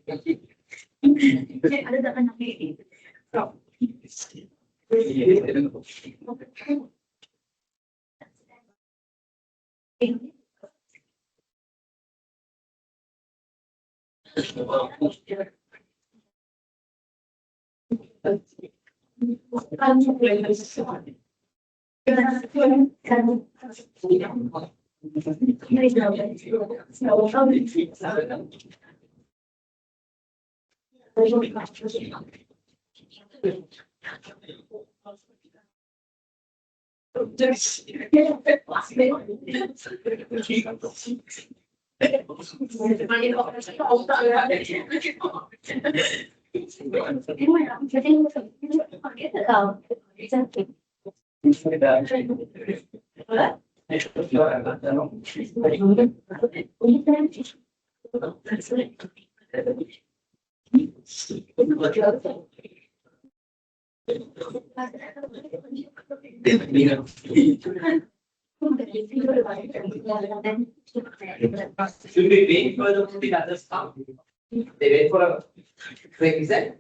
Should we wait for the others come? They wait for a reason.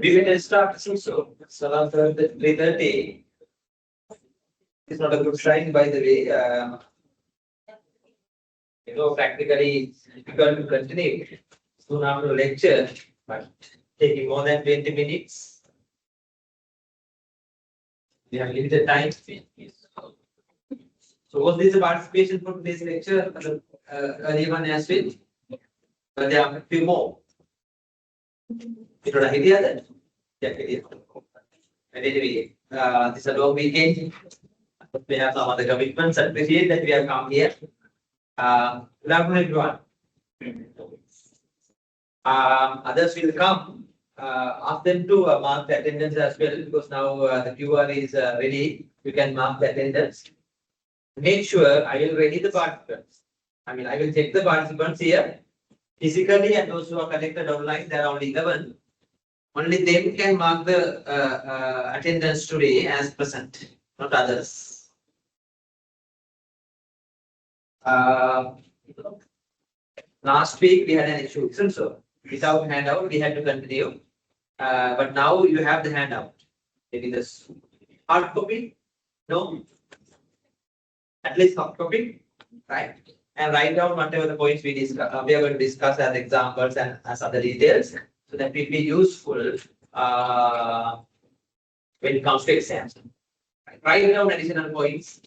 We will start soon. So after 3:30. It's not a good sign, by the way. Practically difficult to continue soon after lecture, but taking more than 20 minutes. We have limited time. So was this a participation for today's lecture? Earlier one as well. But there are a few more. You don't have idea that? Yeah, idea. And anyway, this is a long weekend. We have some other commitments. I appreciate that we have come here. Good afternoon, everyone. Others will come. Ask them to mark the attendance as well, because now the QR is ready. You can mark the attendance. Make sure I will ready the participants. I will check the participants here physically, and those who are connected online. There are only 11. Only them can mark the attendance today as present, not others. Last week we had an issue, isn't so? Without handout, we had to continue. But now you have the handout. Maybe this hard copy? No? At least soft copy, right? And write down whatever the points we discuss. We are going to discuss as examples and as other details, so that will be useful when it comes to exams. Write down additional points.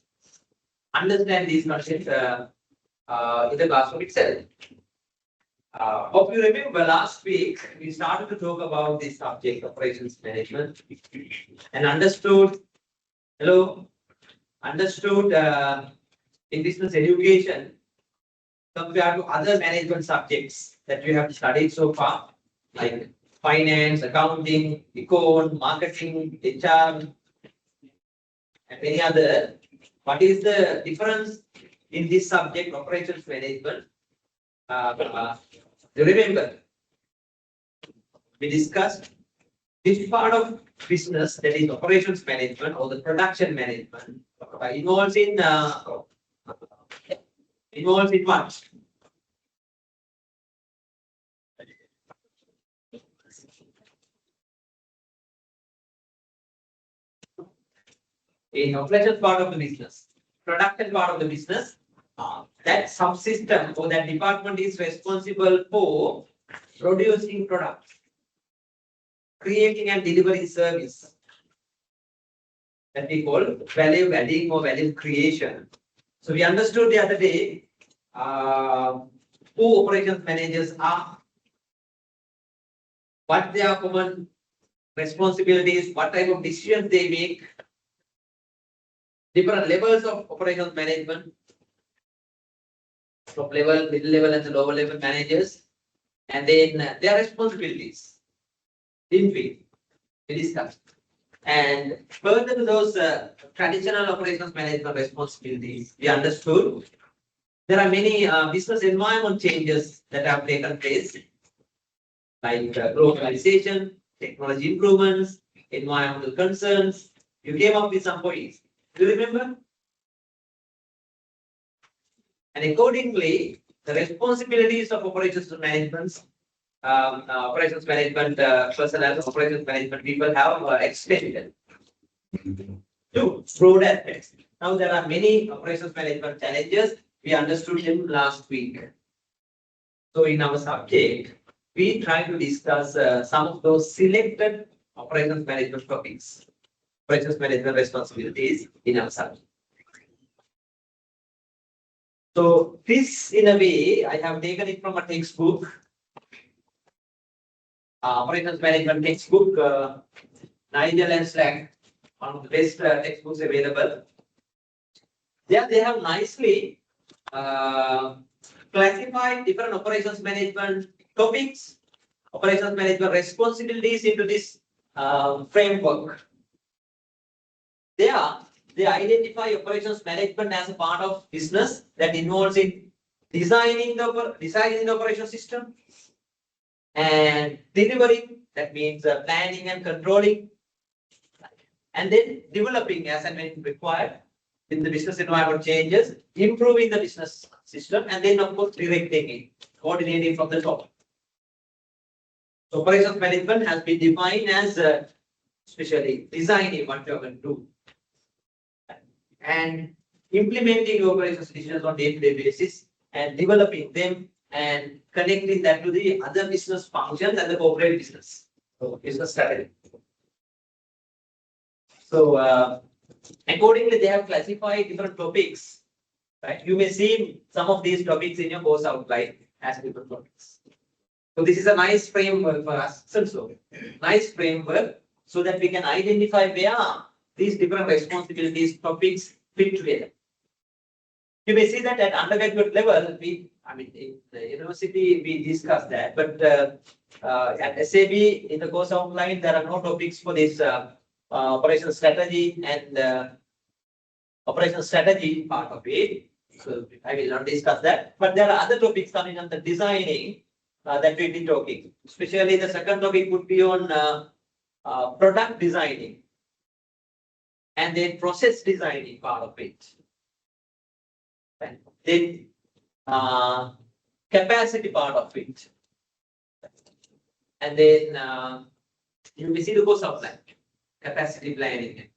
Understand these concepts in the classroom itself. Hope you remember last week we started to talk about the subject operations management and understood in business education compared to other management subjects that you have studied so far, like finance, accounting, econ, marketing, HR, and many other. What is the difference in this subject, operations management? Remember, we discussed this part of business, that is operations management or the production management, involves in what? In operations part of the business, production part of the business, that subsystem or that department is responsible for producing products, creating and delivering service, that we call value adding or value creation. So we understood the other day who operations managers are, what their common responsibilities, what type of decisions they make, different levels of operations management, top level, middle level, and the lower level managers, and then their responsibilities. Didn't we? We discussed. And further to those traditional operations management responsibilities, we understood there are many business environment changes that have taken place, like globalization, technology improvements, environmental concerns. You came up with some points. Do you remember? And accordingly, the responsibilities of operations management, personnel, operations management people have extended to broad aspects. Now there are many operations management challenges. We understood them last week. So in our subject, we try to discuss some of those selected operations management topics, operations management responsibilities in our subject. So this, in a way, I have taken it from a textbook, operations management textbook, Nigel and Slack, one of the best textbooks available. There they have nicely classified different operations management topics, operations management responsibilities into this framework. They identify operations management as a part of business that involves in designing the operation system and delivering, that means planning and controlling, and then developing as and when required in the business environment changes, improving the business system, and then of course directing it, coordinating from the top. So operations management has been defined as especially designing what you are going to do and implementing operations decisions on day-to-day basis and developing them and connecting that to the other business functions and the corporate business. So business strategy. So accordingly, they have classified different topics. Right? You may see some of these topics in your course outline as different topics. So this is a nice framework for us. So nice framework so that we can identify where these different responsibilities topics fit together. You may see that at undergraduate level, we I mean, in the university, we discussed that, but at SAB, in the course outline, there are no topics for this operational strategy and operational strategy part of it. So I will not discuss that, but there are other topics coming on the designing that we'll be talking. Especially the second topic would be on product designing and then process designing part of it. And then capacity part of it. And then you will see the course outline, capacity planning.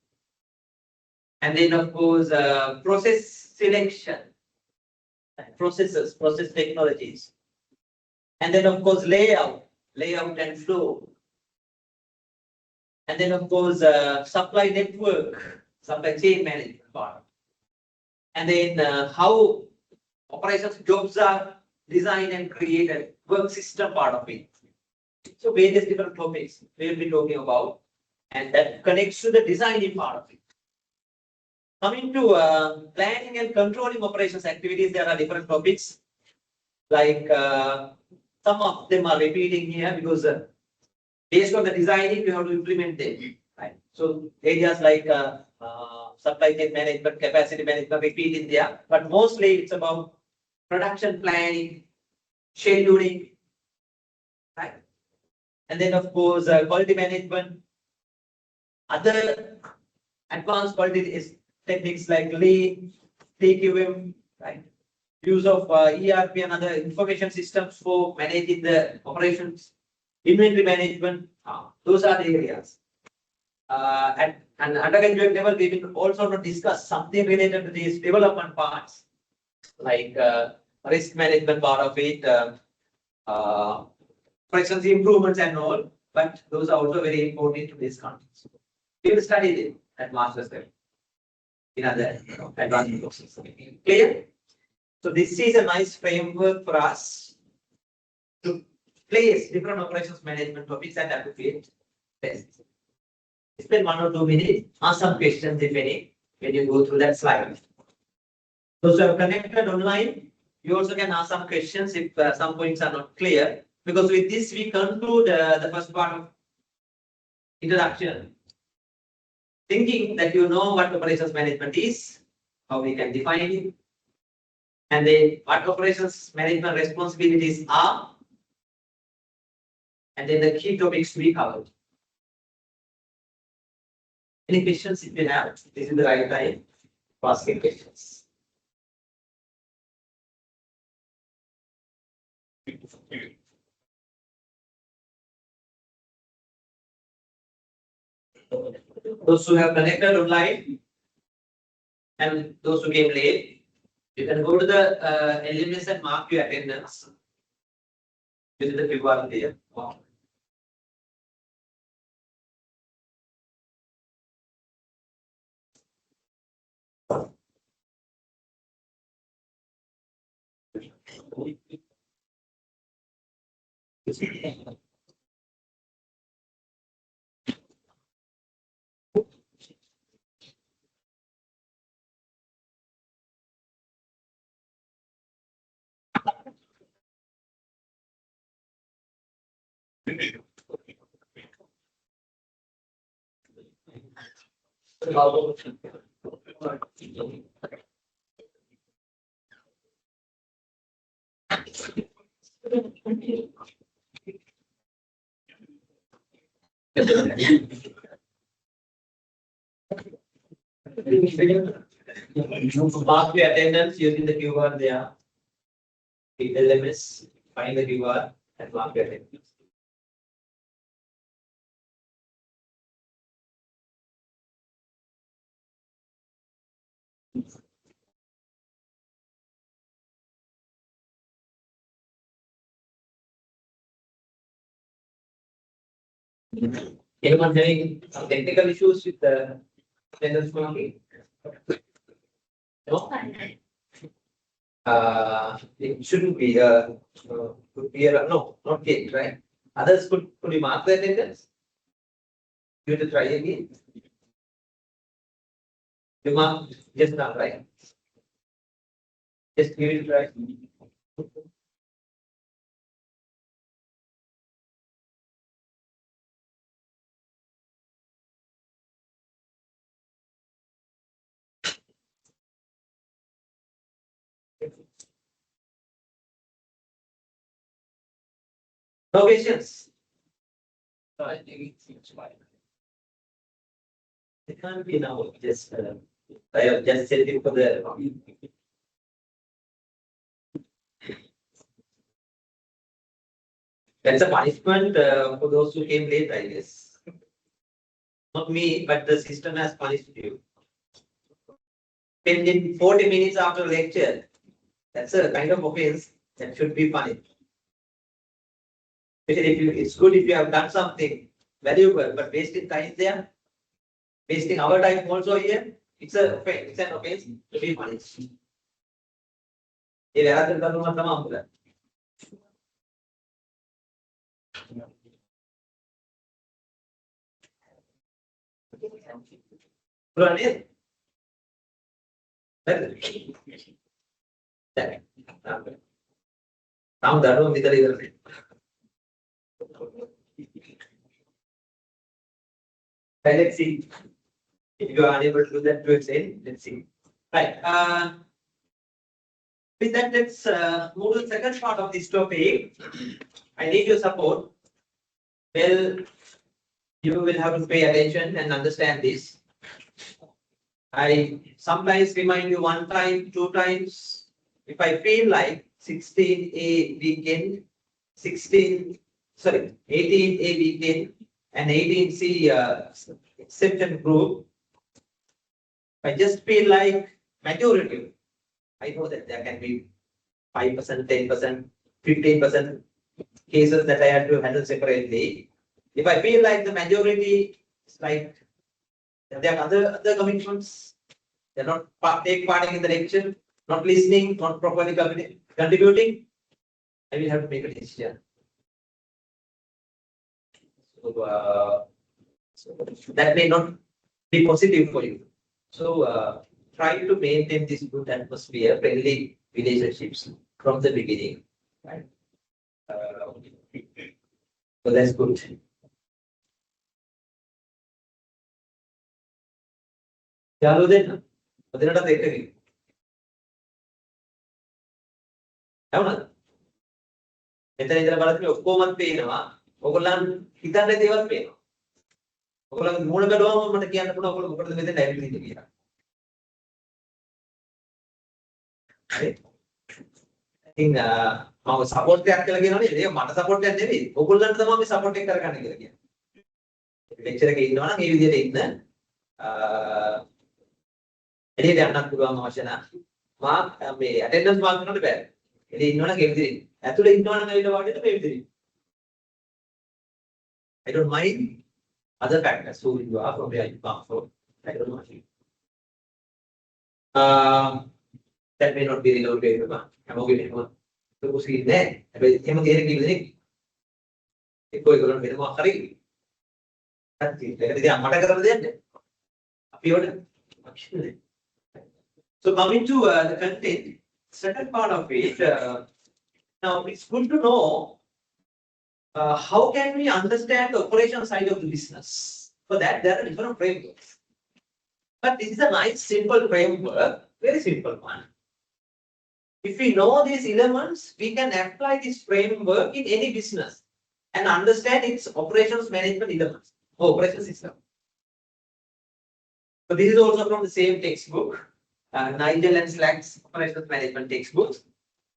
And then of course, process selection, processes, process technologies. And then of course, layout and flow. And then of course, supply network, supply chain management part. And then how operations jobs are designed and created, work system part of it. So various different topics we will be talking about, and that connects to the designing part of it. Coming to planning and controlling operations activities, there are different topics. Like some of them are repeating here because based on the designing, we have to implement them. Right? So areas like supply chain management, capacity management repeat in there, but mostly it's about production planning, scheduling, right? And then of course quality management, other advanced quality techniques like lean, TQM, right? Use of ERP and other information systems for managing the operations, inventory management, those are the areas. At an undergraduate level, we will also discuss something related to these development parts, like risk management part of it, operations improvements and all, but those are also very important to this context. We will study them at master's level in other advanced courses. Clear? So this is a nice framework for us to place different operations management topics at appropriate tests. Spend 1 or 2 minutes, ask some questions if any, when you go through that slide. Those who are connected online, you also can ask some questions if some points are not clear. Because with this, we conclude the first part of introduction. Thinking that you know what operations management is, how we can define it, and then what operations management responsibilities are, and then the key topics to be covered. Any questions if you have? This is the right time for asking questions. Those who have connected online and those who came late, you can go to the LMS and mark your attendance. This is the QR there. Wow. Mark your attendance using the QR there. LMS, find the QR and mark your attendance. Anyone having some technical issues with the attendance marking? No? It shouldn't be could be no, not yet, right? Others could you mark the attendance? You have to try again. You mark just now, right? Just give it a try. No questions? I think it's fine. It can't be now. Just I have just said it for the. That's a punishment for those who came late, I guess. Not me, but the system has punished you. In 40 minutes after lecture, that's a kind of offense that should be punished. Especially if you, it's good if you have done something valuable, but wasting time there, wasting our time also here, it's a offense. It's an offense to be punished. ये වැරද්ද කරනවා තමයි අපුල. පුළුවන් නේද? හරිද? දැන්. තාම දරුවෝ මෙතන ඉවරනේ. Let's see. If you are unable to do that to explain, let's see. Right. With that, let's move to the second part of this topic. I need your support. Well, you will have to pay attention and understand this. I sometimes remind you one time, two times. If I feel like 16A weekend, 18A weekend, and 18C exception group, I just feel like majority. I know that there can be 5%, 10%, 15% cases that I have to handle separately. If I feel like the majority is like there are other commitments, they're not taking part in the lecture, not listening, not properly contributing, I will have to make a decision. So that may not be positive for you. So try to maintain this good atmosphere, friendly relationships from the beginning. Right? So that's good. යාළුවෝ දෙන්න. ඔතනටත් එක්ක ගිහින්. ඇහුණාද? මෙතන ඉඳලා බලද්දී ඔක්කොමත් පේනවා. ඔයගොල්ලන් හිතන්නේ දේවල් පේනවා. ඔයගොල්ලන්ගේ මූණ බැලුවම මට කියන්න පුළුවන් ඔයගොල්ලෝ මොකටද මෙතන ඇවිල්ලා ඉන්නේ කියලා. හරි. ඉතින් මම සපෝට් එකක් කියලා කියනවනේ. ඒක මට සපෝට් එකක් නෙවෙයි. ඔයගොල්ලන්ට තමයි මේ සපෝට් එක කරගන්න කියලා කියන්නේ. ලෙක්චර් එකේ ඉන්නවා නම් මේ විදිහට ඉන්න එළියට යන්නත් පුළුවන් අවශ්‍ය නැහැ. මාක් මේ ඇටෙන්ඩන්ස් මාක් කරනකොට බෑ. එළියේ ඉන්නවනම් ඒ විදිහට. ඇතුලේ ඉන්නවනම් ඇවිල්ලා වාඩියට මේ විදිහට. I don't mind other factors who you are from where you come from. I don't mind. That may not be relevant to you. I'm okay with it. So कुछ ही नहीं. अबे ये मत ये की नहीं. एक कोई कलर मेरे को आखिरी. लेकिन ये हमारा कलर दे दे. अभी और So coming to the content, second part of it. Now it's good to know how can we understand the operation side of the business. For that, there are different frameworks. But this is a nice, simple framework, very simple one. If we know these elements, we can apply this framework in any business and understand its operations management elements, operation system. So this is also from the same textbook, Nigel and Slack's operations management textbooks.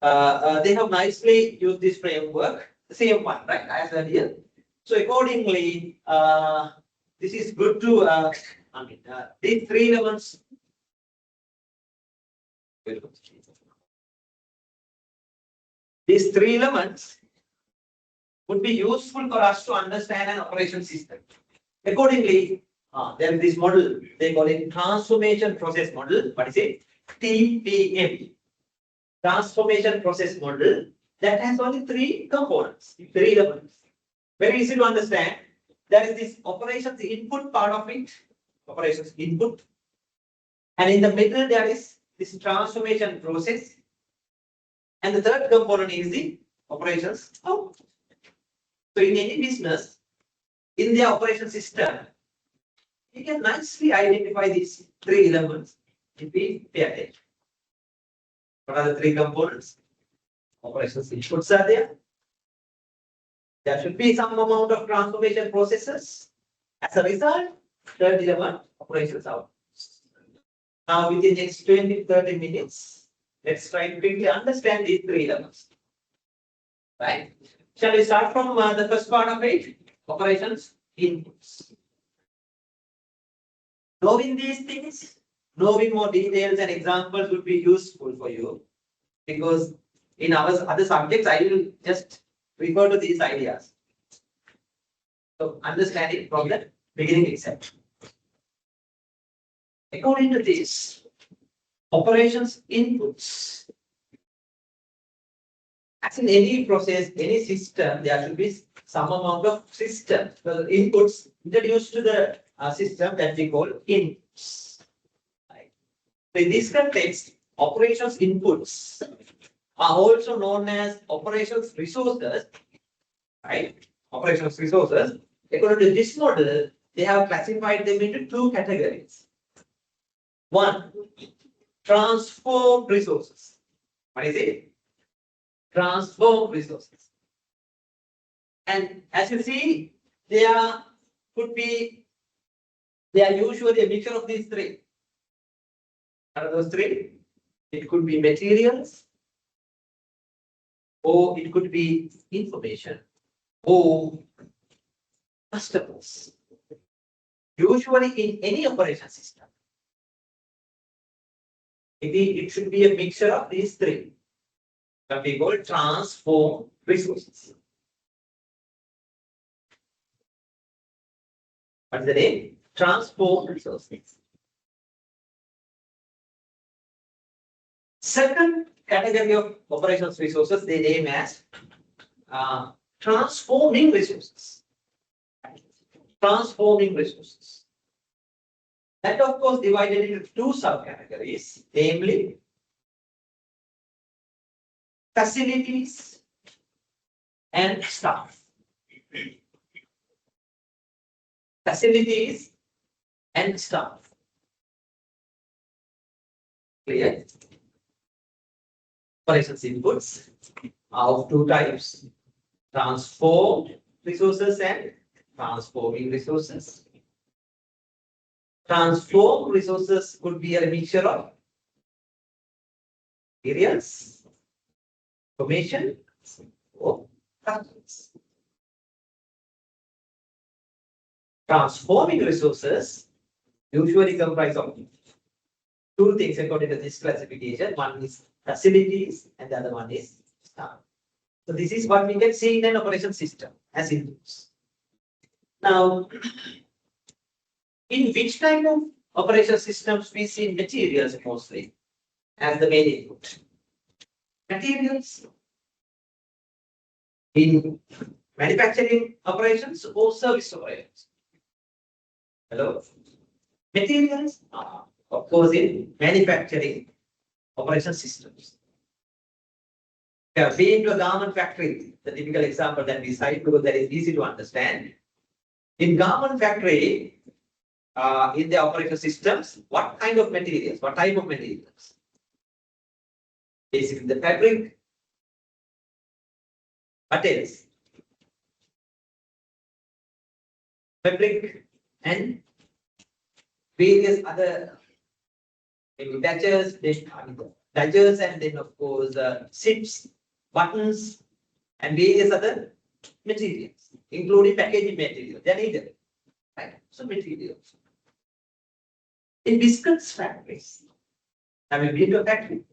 They have nicely used this framework, the same one, right, as earlier. So accordingly, this is good to, these three elements. These three elements would be useful for us to understand an operation system. Accordingly, there is this model, they call it transformation process model. What is it? TPM. Transformation process model that has only three components, three elements. Very easy to understand. There is this operations input part of it, operations input. And in the middle, there is this transformation process. And the third component is the operations output. So in any business, in the operation system, you can nicely identify these three elements if we pay attention. What are the three components? Operations inputs are there. There should be some amount of transformation processes. As a result, third element operations out. Now within the next 20-30 minutes, let's try to quickly understand these three elements. Right? Shall we start from the first part of it? Operations inputs. Knowing these things, knowing more details and examples would be useful for you, because in our other subjects, I will just refer to these ideas. So understand it from the beginning itself. According to this, operations inputs. As in any process, any system, there should be some amount of system. So inputs introduced to the system that we call inputs. Right. So in this context, operations inputs are also known as operations resources. Right? Operations resources. According to this model, they have classified them into two categories. One, transform resources. What is it? Transform resources. And as you see, they are usually a mixture of these three. What are those three? It could be materials, or it could be information, or customers. Usually in any operation system, it should be a mixture of these three. That we call transform resources. What's the name? Transform resources. Second category of operations resources, they name as transforming resources. Transforming resources. That of course divided into two subcategories, namely facilities and staff. Facilities and staff. Clear? Operations inputs are of two types: transformed resources and transforming resources. Transformed resources could be a mixture of materials, information, or customers. Transforming resources usually comprise of two things according to this classification. One is facilities and the other one is staff. So this is what we can see in an operation system as inputs. Now, in which type of operation systems we see materials mostly as the main input? Materials in manufacturing operations or service operations? Hello? Materials are, of course, in manufacturing operation systems. You have been to a garment factory, the typical example that we cite because that is easy to understand. In garment factory, in the operation systems, what kind of materials, what type of materials? Basically the fabric. What else? Fabric and various other badges, and then of course zips, buttons, and various other materials, including packaging materials. They are needed. Right? So materials. In biscuits factories, have you been to a factory?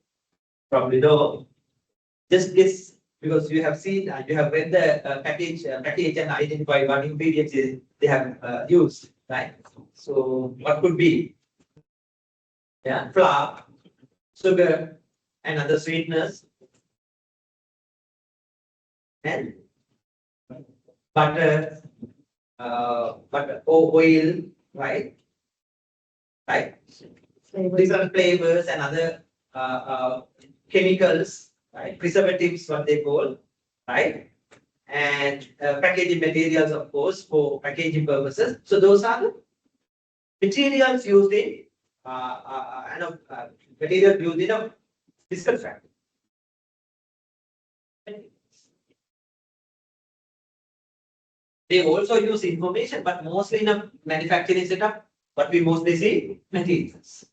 Probably no. Just guess, because you have seen, you have read the package and identified what ingredients they have used, right? So what could be? Yeah, flour, sugar, and other sweeteners, and butter, oil, right? Right. Different flavors and other chemicals, right? Preservatives, what they call, right? And packaging materials, of course, for packaging purposes. So those are the materials used in materials used in a Physical factory. They also use information, but mostly in a manufacturing setup, but we mostly see materials.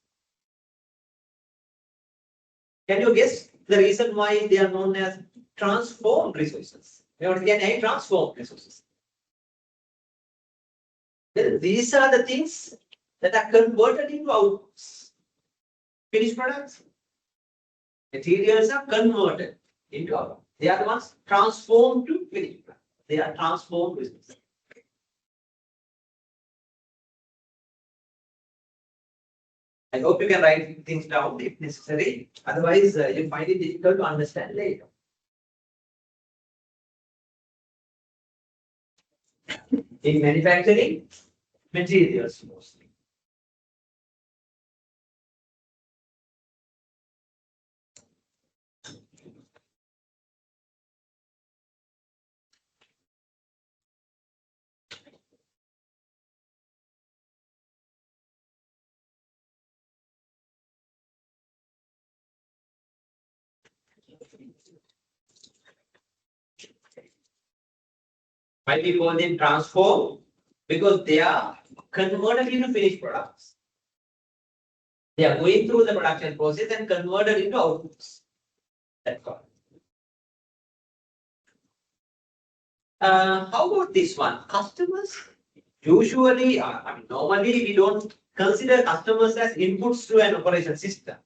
Can you guess the reason why they are known as transformed resources? What can I transform resources? Well, these are the things that are converted into outputs. Finished products. Materials are converted into outputs. They are the ones transformed to finished products. They are transformed resources. I hope you can write things down if necessary. Otherwise, you find it difficult to understand later. In manufacturing, materials mostly. Why we call them transform? Because they are converted into finished products. They are going through the production process and converted into outputs. That's all. How about this one? Customers usually, normally we don't consider customers as inputs to an operation system.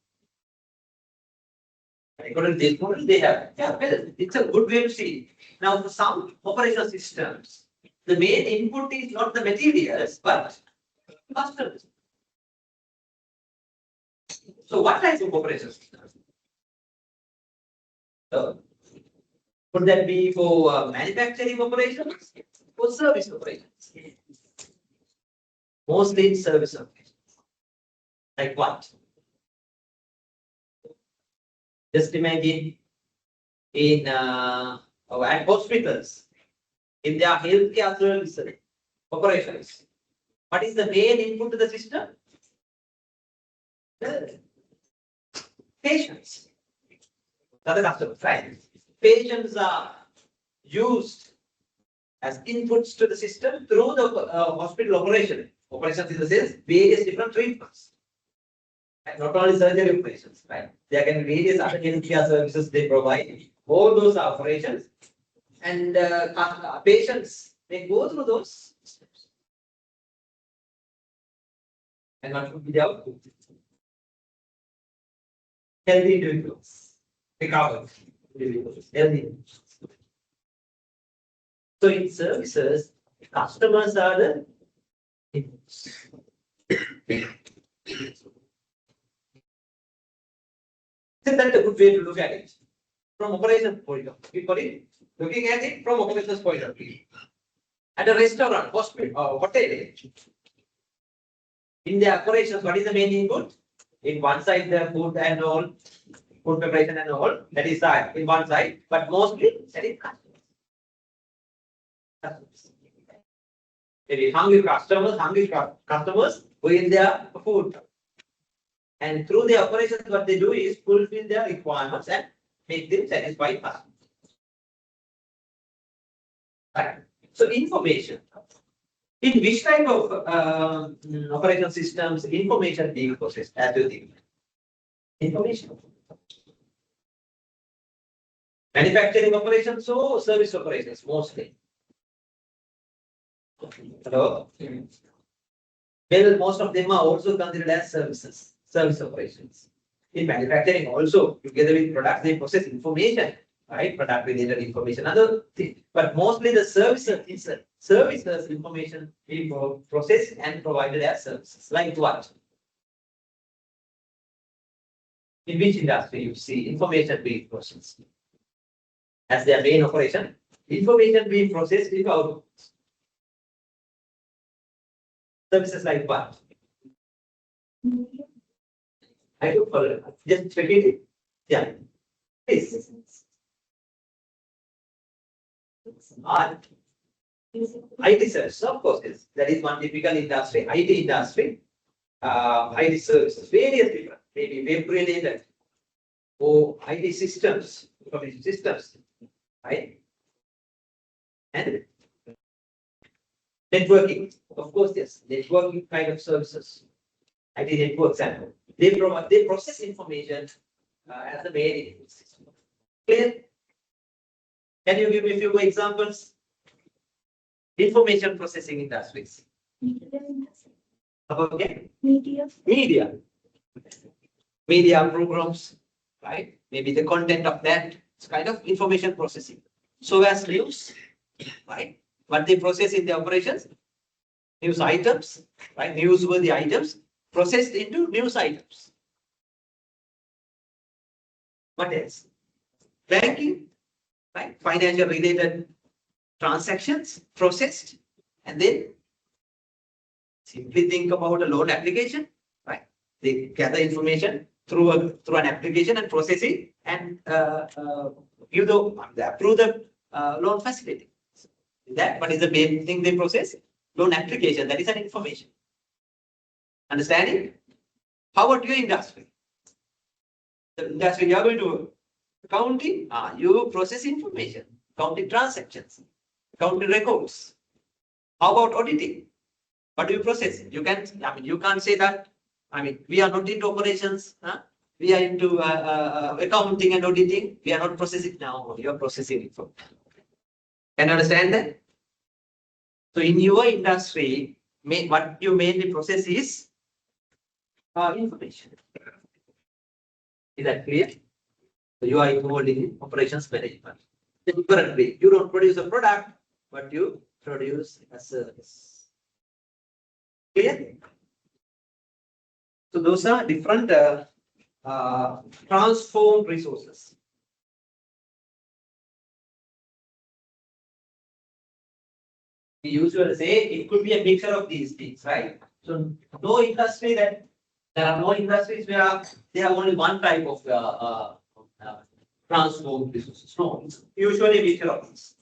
According to this model, they have. Yeah, well, it's a good way to see. Now, for some operational systems, the main input is not the materials, but customers. So, what type of operation systems? Could that be for manufacturing operations or service operations? Mostly service operations. Like what? Just imagine in at hospitals, in their healthcare services operations, what is the main input to the system? Patients. Other customers, right? Patients are used as inputs to the system through the hospital operation. Operations in the sense, various different treatments. And not only surgery operations, right? There can be various other healthcare services they provide. All those are operations. And patients, they go through those steps. And what would be the output? Healthy individuals. Recovered individuals. Healthy individuals. So in services, customers are the inputs. Isn't that a good way to look at it? From operations point of view. Looking at it from operations point of view. At a restaurant, hospital, hotel, in the operations, what is the main input? In one side, the food and all, food preparation and all, that is side, in one side, but mostly that is customers. Maybe hungry customers who in their food. And through the operations, what they do is fulfill their requirements and make them satisfied customers. Right. So information. In which type of operation systems information being processed as you think? Information. Manufacturing operations or service operations mostly. Hello? Well, most of them are also considered as services, service operations. In manufacturing also, together with products, they process information, right? Product related information, other things. But mostly the services information being processed and provided as services. Like what? In which industry you see information being processed? As their main operation, information being processed into outputs. Services like what? I do follow. Just repeat it. Yeah. Please. Art. IT services, of course, yes. That is one typical industry, IT industry. IT services, various different, maybe web related, or IT systems, information systems, right? And networking, of course, yes, networking kind of services, IT networks, and they process information as the main input system. Clear? Can you give me a few examples? Information processing industries. About again? Media programs, right? Maybe the content of that. It's kind of information processing. So as news, right? What they process in the operations, news items, right? Newsworthy items processed into news items. What else? Banking, right? Financial related transactions processed, and then simply think about a loan application, right? They gather information through an application and process it and approve the loan facility. That what is the main thing they process? Loan application. That is an information. Understanding? How about your industry? The industry you are going to accounting. You process information, counting transactions, counting records. How about auditing? What do you process? You can't say that. We are not into operations. We are into accounting and auditing. We are not processing now. You are processing it. Can you understand that? So in your industry, what you mainly process is information. Is that clear? So you are involved in operations management. Differently, you don't produce a product, but you produce a service. Clear? So those are different transformed resources. We usually say it could be a mixture of these things, right? So no industry that there are no industries where they have only one type of transformed resources. No, it's usually a mixture of these.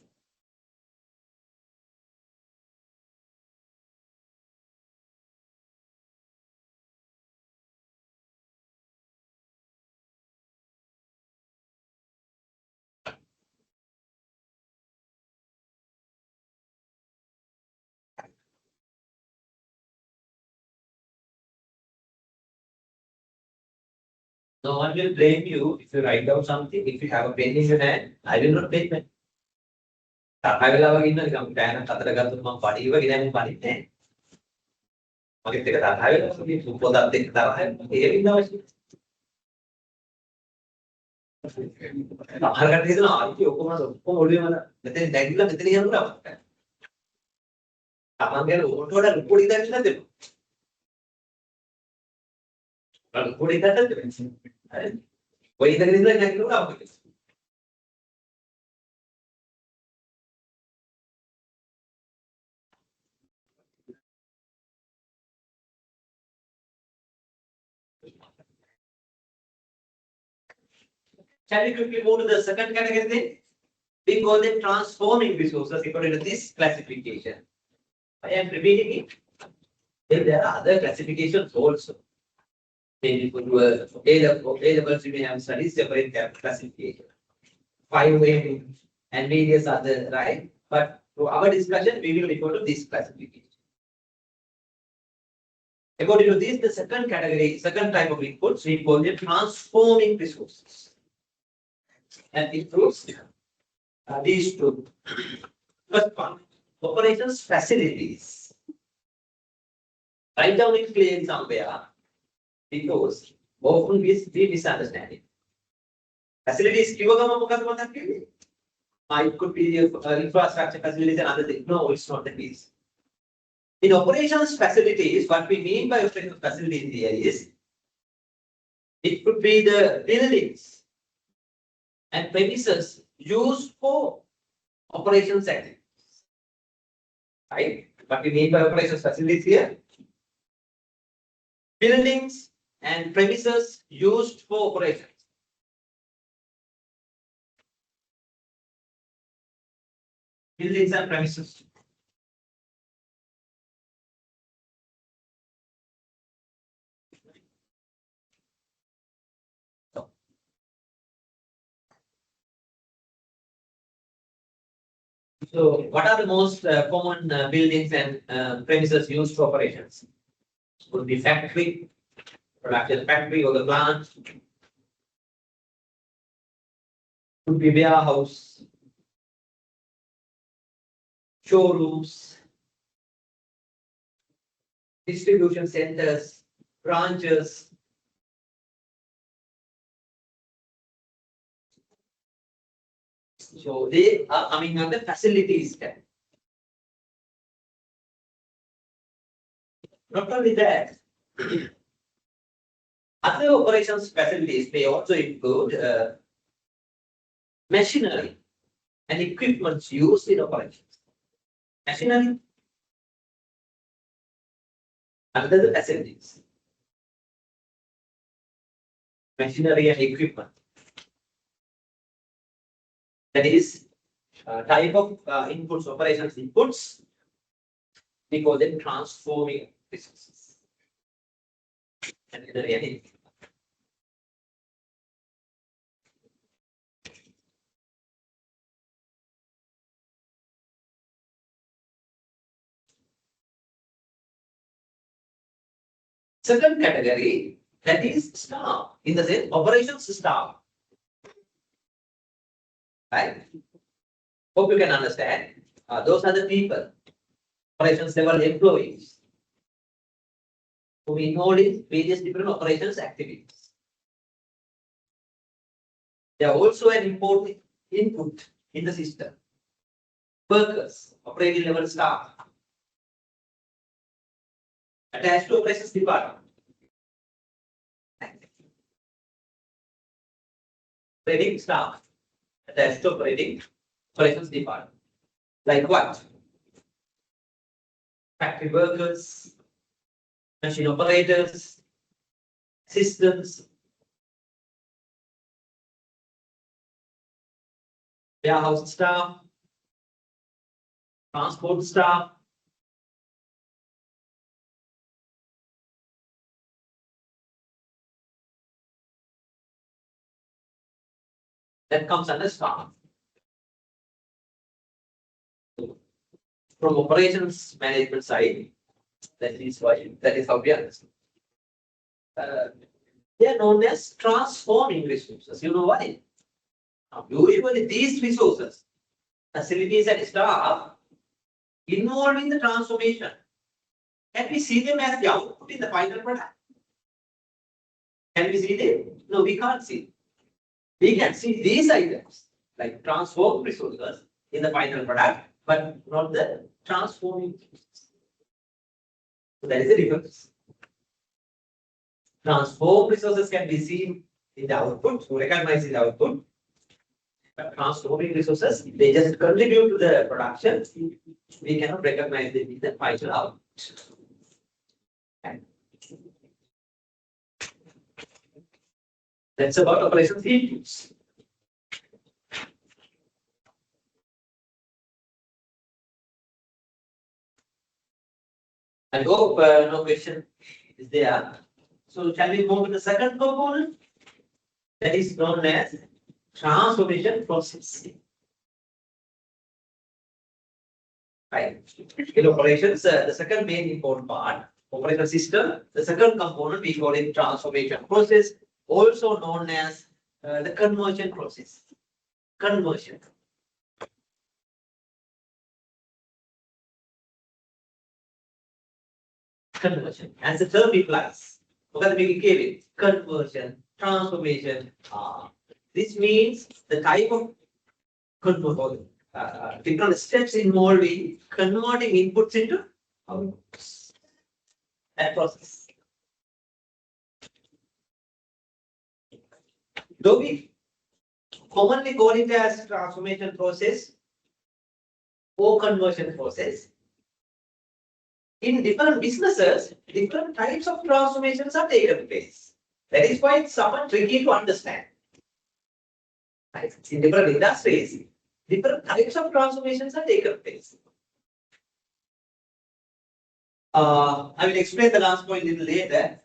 No one will blame you if you write down something. If you have a pen in your hand, I will not blame you. I will have a pen. Pen and other guys will party. You will get them party. Mage teka I will have a poda teka tara. Here in the हर घंटे से ना आती है को audio वाला कहते हैं directly कहते नहीं जानूंगा आप कह रहे हो थोड़ा रिपोर्ट इधर नहीं देते रिपोर्ट इधर देते अरे वही इधर इधर क्या करूंगा आप Shall we quickly move to the second category then? We call them transforming resources according to this classification. I am repeating it. Then there are other classifications also. Maybe for A-levels, we may have studies separate classification. 5 and various other, right? But for our discussion, we will refer to this classification. According to this, the second category, second type of inputs, we call them transforming resources. And it includes these two. First one, operations facilities. Write down it clearly somewhere because often we misunderstand it. Facilities, it could be infrastructure facilities and other things. No, it's not the case. In operations facilities, what we mean by operations facilities here is it could be the buildings and premises used for operations activities. Right? What we mean by operations facilities here? Buildings and premises used for operations. Buildings and premises. So, what are the most common buildings and premises used for operations? Could be factory, production factory or the plant. Could be warehouse, showrooms, distribution centers, branches. So they are coming under facilities. Not only that, other operations facilities may also include machinery and equipment used in operations. Machinery under the facilities. Machinery and equipment. That is type of inputs, operations inputs. We call them transforming resources. Machinery and equipment. Second category, that is staff, in the sense operations staff. Right? Hope you can understand. Those are the people, operations level employees, who involved in various different operations activities. They are also an important input in the system. Workers, operating level staff, attached to operations department. Operating staff attached to operations department. Like what? Factory workers, machine operators, systems, warehouse staff, transport staff. That comes under staff. From operations management side, that is how we understand. They are known as transforming resources. You know why? Usually these resources, facilities and staff, involved in the transformation. Can we see them as the output in the final product? Can we see them? No, we can't see. We can see these items, like transform resources in the final product, but not the transforming resources. So that is the difference. Transform resources can be seen in the output, to recognize in the output. But transforming resources, they just contribute to the production. We cannot recognize them in the final output. That's about operations inputs. I hope no question is there. So shall we move to the second component? That is known as transformation process. Right. In operations, the second main important part, operational system, the second component we call it transformation process, also known as the conversion process. Conversion. Conversion. As the term implies, conversion, transformation. This means the type of conversion, different steps involved in converting inputs into outputs. That process. Though we commonly call it as transformation process or conversion process, in different businesses, different types of transformations are taken place. That is why it's somewhat tricky to understand. Right? In different industries, different types of transformations are taken place. I will explain the last point a little later.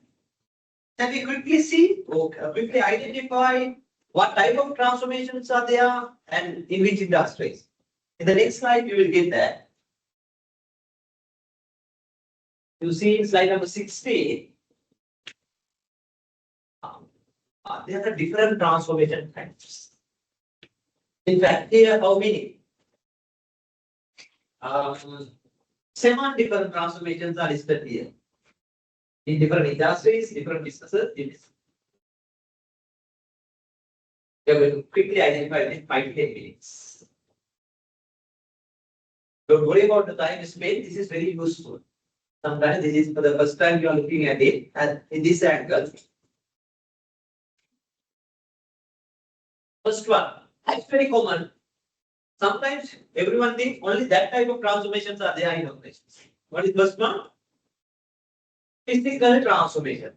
Can we quickly see or quickly identify what type of transformations are there and in which industries? In the next slide, you will get that. You see in slide number 16, there are different transformation types. In fact, here how many? 7 different transformations are listed here. In different industries, different businesses. We are going to quickly identify them in 5 to 10 minutes. Don't worry about the time spent. This is very useful. Sometimes this is for the first time you are looking at it and in this angle. First one, that's very common. Sometimes everyone thinks only that type of transformations are there in operations. What is first one? Physical transformation.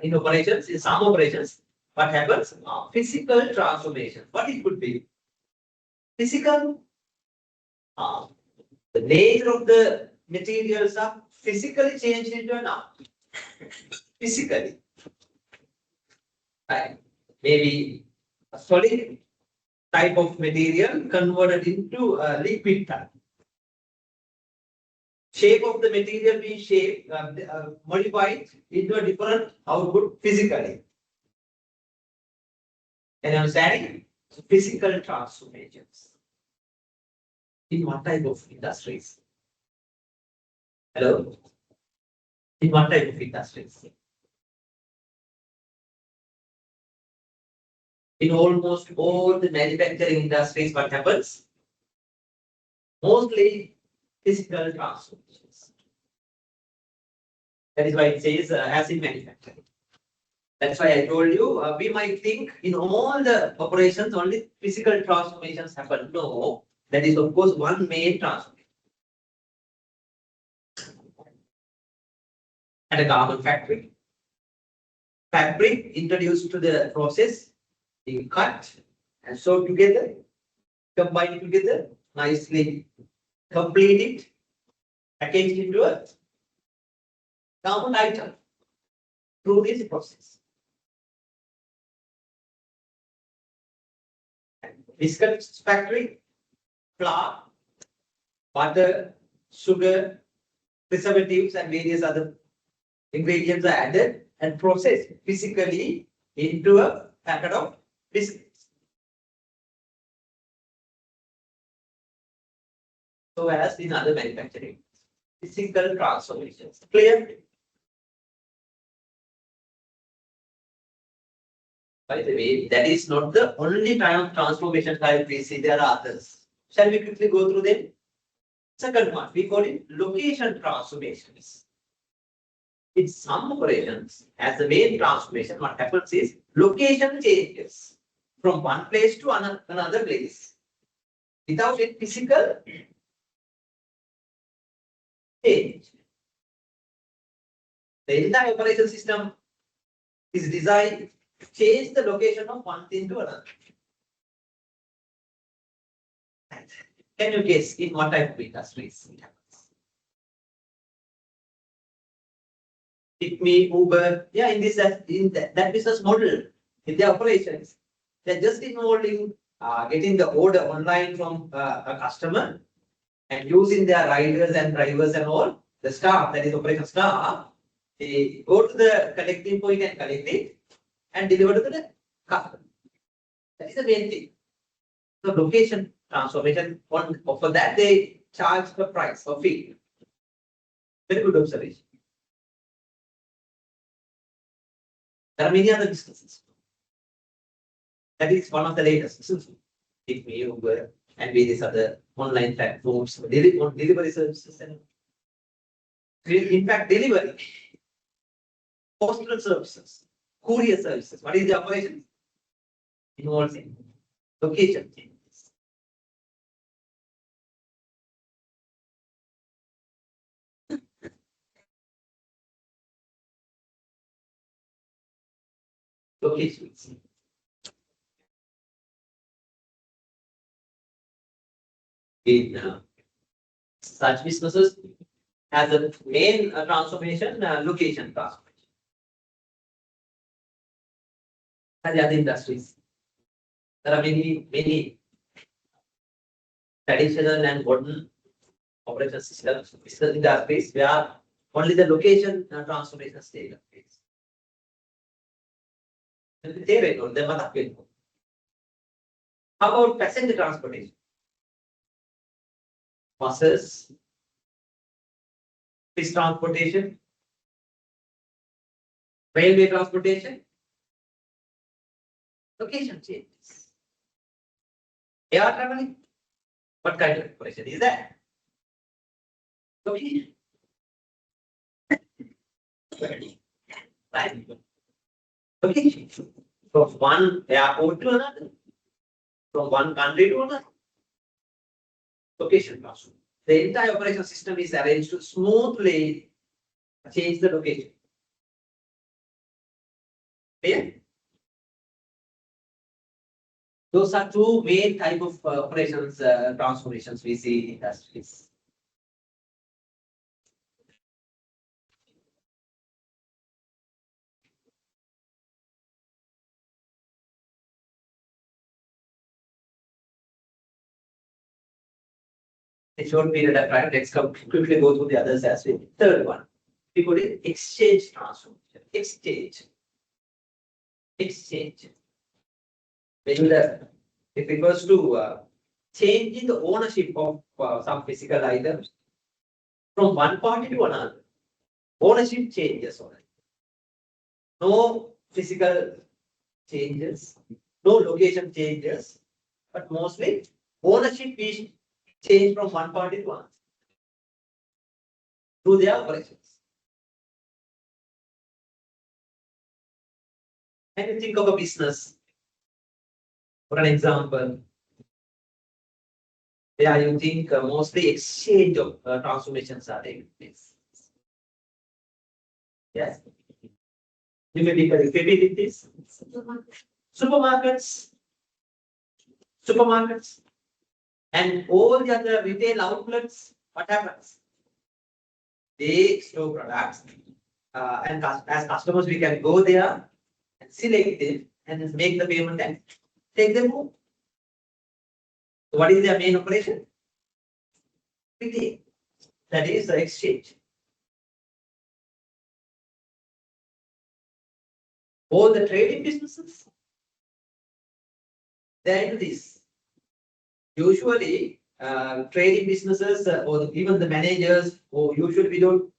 In operations, in some operations, what happens? Physical transformation. What it could be? Physical. The nature of the materials are physically changed into an art. Physically. Right. Maybe a solid type of material converted into a liquid type. Shape of the material being shaped, modified into a different output physically. And I'm saying physical transformations. In what type of industries? Hello? In what type of industries? In almost all the manufacturing industries, what happens? Mostly physical transformations. That is why it says as in manufacturing. That's why I told you, we might think in all the operations only physical transformations happen. No, that is of course one main transformation. At a garment factory, fabric introduced to the process, being cut and sewed together, combined together, nicely complete it, packaged into a garment item through this process. Biscuits factory, flour, butter, sugar, preservatives, and various other ingredients are added and processed physically into a packet of biscuits. So as in other manufacturing, physical transformations. Clear? By the way, that is not the only kind of transformation type we see. There are others. Shall we quickly go through them? Second one, we call it location transformations. In some operations, as the main transformation, what happens is location changes from one place to another place without a physical change. The entire operation system is designed to change the location of one thing to another. Can you guess in what type of industries it happens? Pick me, Uber, yeah, in that business model, in their operations, they're just involving getting the order online from a customer and using their riders and drivers and all, the staff, that is operation staff, they go to the collecting point and collect it and deliver to the customer. That is the main thing. So location transformation, for that they charge the price or fee. Very good observation. There are many other businesses. That is one of the latest. Pick me, Uber, and various other online platforms, delivery services, and in fact, delivery, postal services, courier services. What is the operation? Involves in location changes. Locations. In such businesses has a main transformation, location transformation. And the other industries, there are many traditional and modern operation systems, business interface, where only the location transformation stage phase. How about passenger transportation? Buses, fish transportation, railway transportation, location changes. Air traveling, what kind of operation is that? Location. Right. Location. From one airport to another, from one country to another. Location transfer. The entire operation system is arranged to smoothly change the location. Clear? Those are two main type of operations transformations we see in industries. A short period of time, let's quickly go through the others as well. Third one, we call it exchange transformation. Exchange. When it refers to changing the ownership of some physical items from one party to another. Ownership changes already. No physical changes, no location changes, but mostly ownership is changed from one party to another through their operations. Can you think of a business, for an example, where you think mostly exchange of transformations are taking place? Yes. You may be repeating this. Supermarkets, and all the other retail outlets, what happens? They store products, and as customers, we can go there and select it and make the payment and take them home. So what is their main operation? Retail. That is the exchange. All the trading businesses, they do this. Usually, trading businesses or even the managers, or usually we don't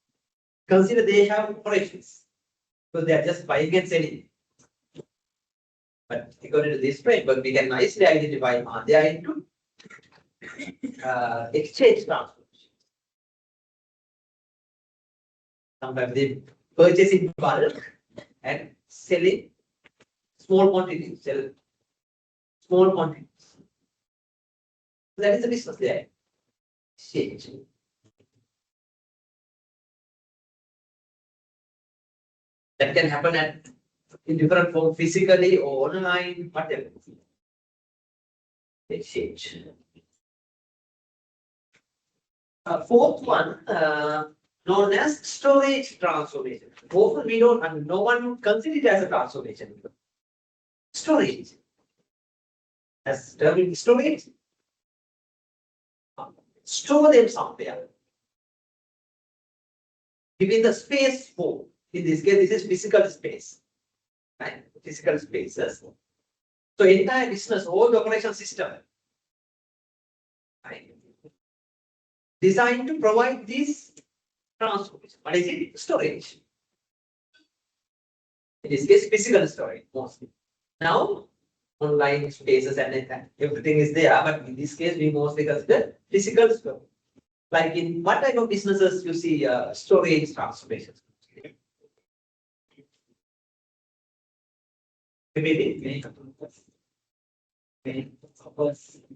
consider they have operations, because they are just buying and selling. But according to this framework, we can nicely identify they are into exchange transfer. Sometimes they purchase in bulk and sell in small quantities. That is the business there. Exchange. That can happen in different form, physically or online, whatever. Exchange. Fourth one, known as storage transformation. Often we don't, and no one would consider it as a transformation. Storage. As term storage. Store them somewhere. Given the space for, in this case, this is physical space. Right? Physical spaces. So entire business, all the operation system, right, designed to provide this transformation. What is it? Storage. In this case, physical storage mostly. Now, online spaces and everything is there, but in this case, we mostly consider physical storage. Like in what type of businesses you see storage transformations?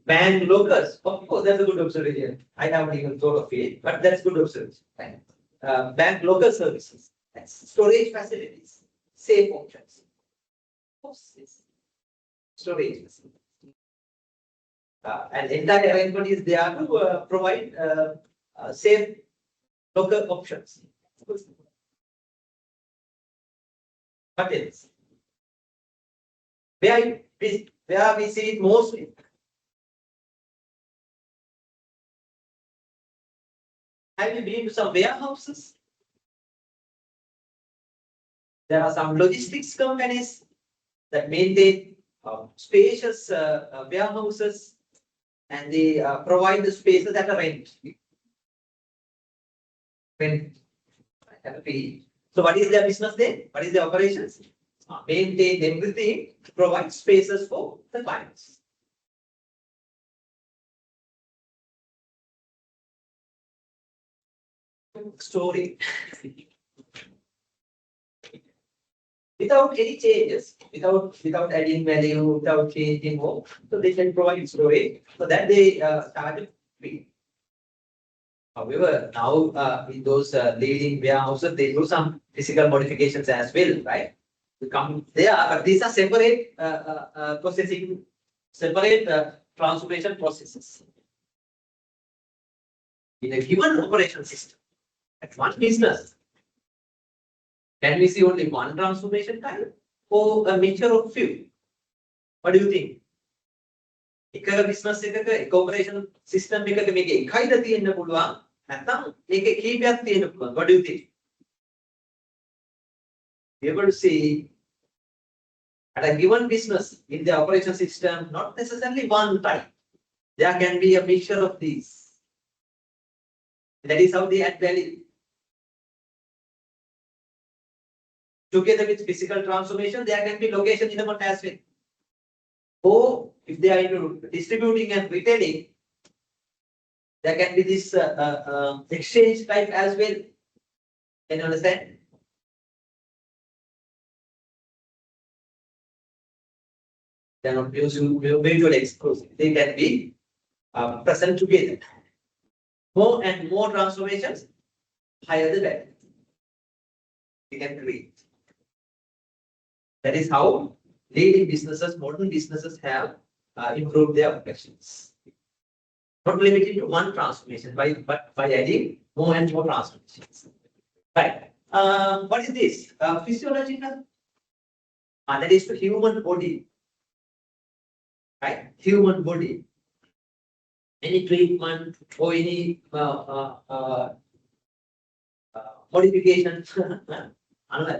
Bank lockers. Of course, that's a good observation. I haven't even thought of it, but that's good observation. Right? Bank locker services, that's storage facilities, safe options. Storage facilities. And entire arrangement is there to provide safe locker options. What else? Where we see it mostly? Have you been to some warehouses? There are some logistics companies that maintain spacious warehouses, and they provide the spaces at a rent. At a fee. So what is their business then? What is their operations? Maintain everything to provide spaces for the clients. Story. Without any changes, without adding value, without changing more, so they can provide storage. So that they started free. However, now in those leading warehouses, they do some physical modifications as well, right? To come there, but these are separate processing, separate transformation processes. In a given operation system, at one business, can we see only one transformation type or a mixture of few? What do you think? එක business එකක එක operation system එකක මේක එකයිද තියෙන්න පුළුවන් නැත්නම් මේකේ කීපයක් තියෙන්න පුළුවන්? What do you think? Be able to see at a given business in the operation system, not necessarily one type. There can be a mixture of these. That is how they add value. Together with physical transformation, there can be location element as well. Or if they are into distributing and retailing, there can be this exchange type as well. Can you understand? They are not mutually exclusive. They can be present together. More and more transformations, higher the value we can create. That is how leading businesses, modern businesses have improved their operations. Not limited to one transformation, but by adding more and more transformations. Right. What is this? Physiological. That is the human body. Right? Human body. Any treatment or any modification.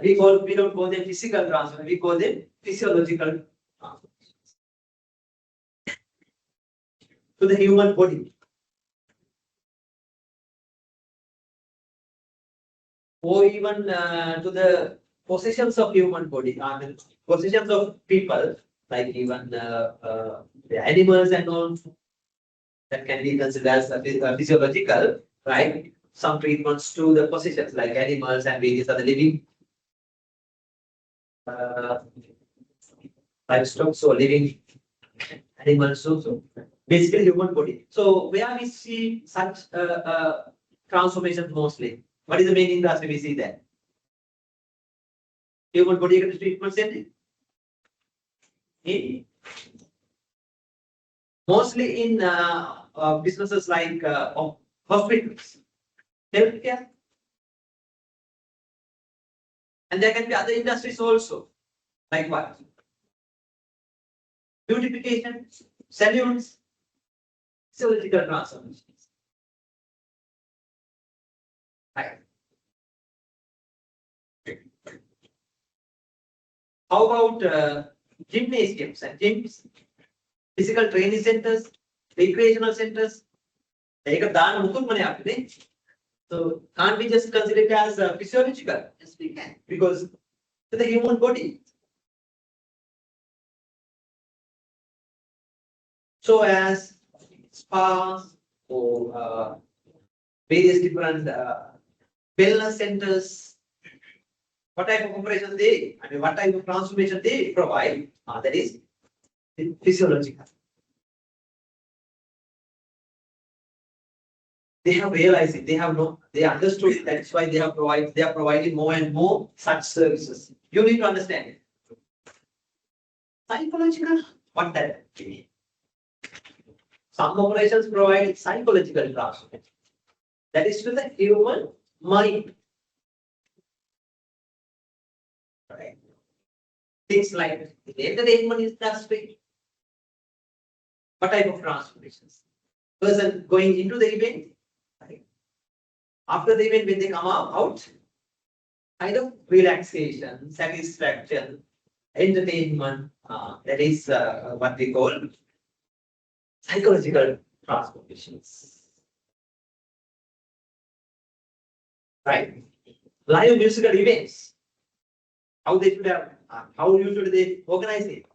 We don't call them physical transformation, we call them physiological transformations. To the human body. Or even to the possessions of human body, possessions of people, like even the animals and all, that can be considered as physiological, right? Some treatments to the possessions like animals and various other living livestock, so living animals also. Basically human body. So where we see such transformations mostly? What is the main industry we see there? Human body treatment center? Mostly in businesses like hospitals, healthcare, and there can be other industries also, like what? Beautification, salons, surgical transformations. Right. How about gymnasiums and gyms, physical training centers, recreational centers? So can't we just consider it as physiological? Yes, we can, because to the human body. So as spas or various different wellness centers, what type of operations what type of transformation they provide, that is physiological. They have realized it, they understood it, that's why they are providing more and more such services. You need to understand it. Psychological, what that means? Some operations provide psychological transformation. That is to the human mind. Right. Things like the entertainment industry. What type of transformations? Person going into the event, right? After the event, when they come out, kind of relaxation, satisfaction, entertainment, that is what we call psychological transformations. Right? Live musical events, how they should have, how usually they organize it,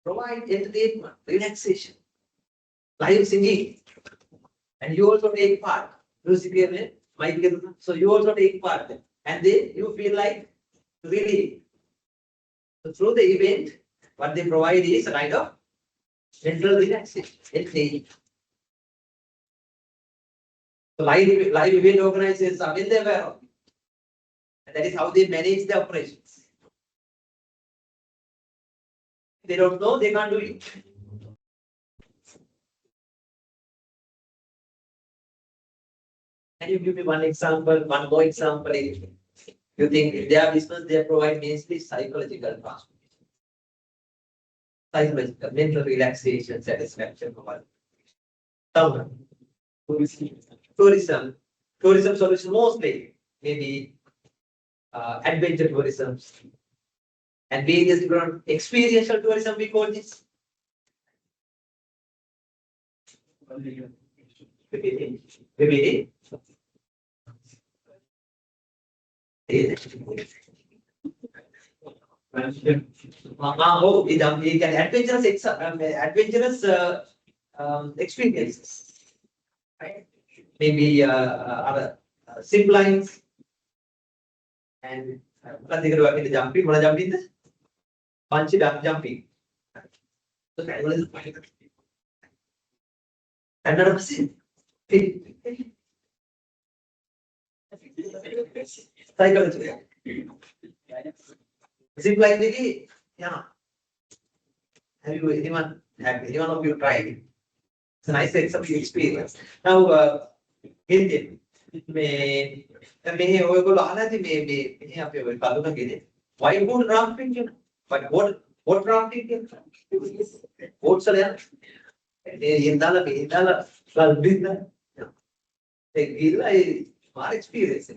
provide entertainment, relaxation, live singing, and you also take part. Musically, so you also take part, and then you feel like really. So through the event, what they provide is a kind of mental relaxation, entertainment. So live event organizers are well aware of it. And that is how they manage the operations. They don't know, they can't do it. Can you give me one example, one more example? You think their business, they provide mainly psychological transformation. Psychological, mental relaxation, satisfaction. Tourism solution mostly, maybe adventure tourism and various different experiential tourism, we call this. Maybe we can adventurous experiences, right? Maybe other zip lines and jumping. Want to jump in this? Bungee jumping. Another machine. Psychology. Zip line, yeah. Have you anyone of you tried it? It's a nice experience. Now, Indian. මේ ඔයගොල්ලෝ අහලා ඇති මේ අපේ ඔය කලුණ ගෙදේ white boat rafting කියන what rafting කියන boats වල යන ඒ ඉඳලා ගල්බින්න ඒ ගිහලා ඒ මාර experience එක.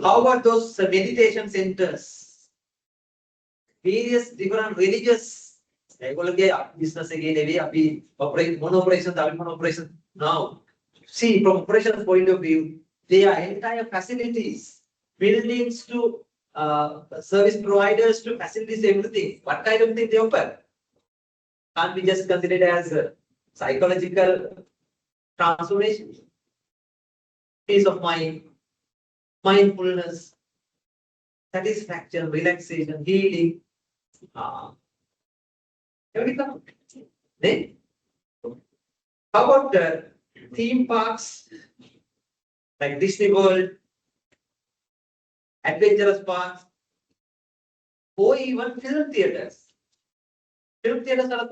How about those meditation centers? Various different religious business again, we operate one operation, one operation. Now, see from operations point of view, they are entire facilities, buildings to service providers to facilities, everything. What kind of thing they offer? Can't we just consider it as a psychological transformation? Peace of mind, mindfulness, satisfaction, relaxation, healing. Then, how about theme parks like Disney World, adventurous parks, or even film theaters? Film theaters are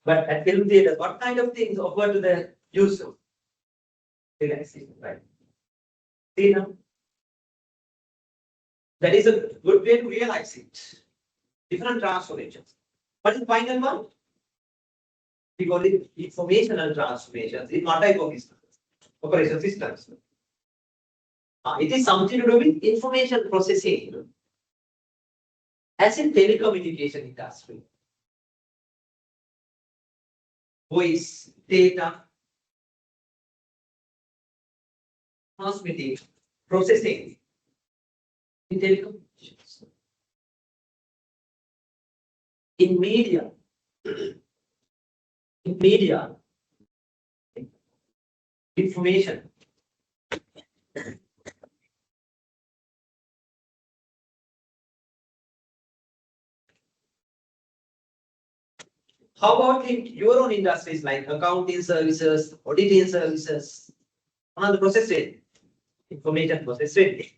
but at film theaters, what kind of things offer to the user? Relaxation, right? See now? That is a good way to realize it. Different transformations. What is the final one? We call it informational transformations in what type of operation systems. It is something to do with information processing, as in telecommunication industry. Voice, data, transmitting, processing. In telecommunications, in media, information. How about in your own industries like accounting services, auditing services? One of the process rate, information process rate,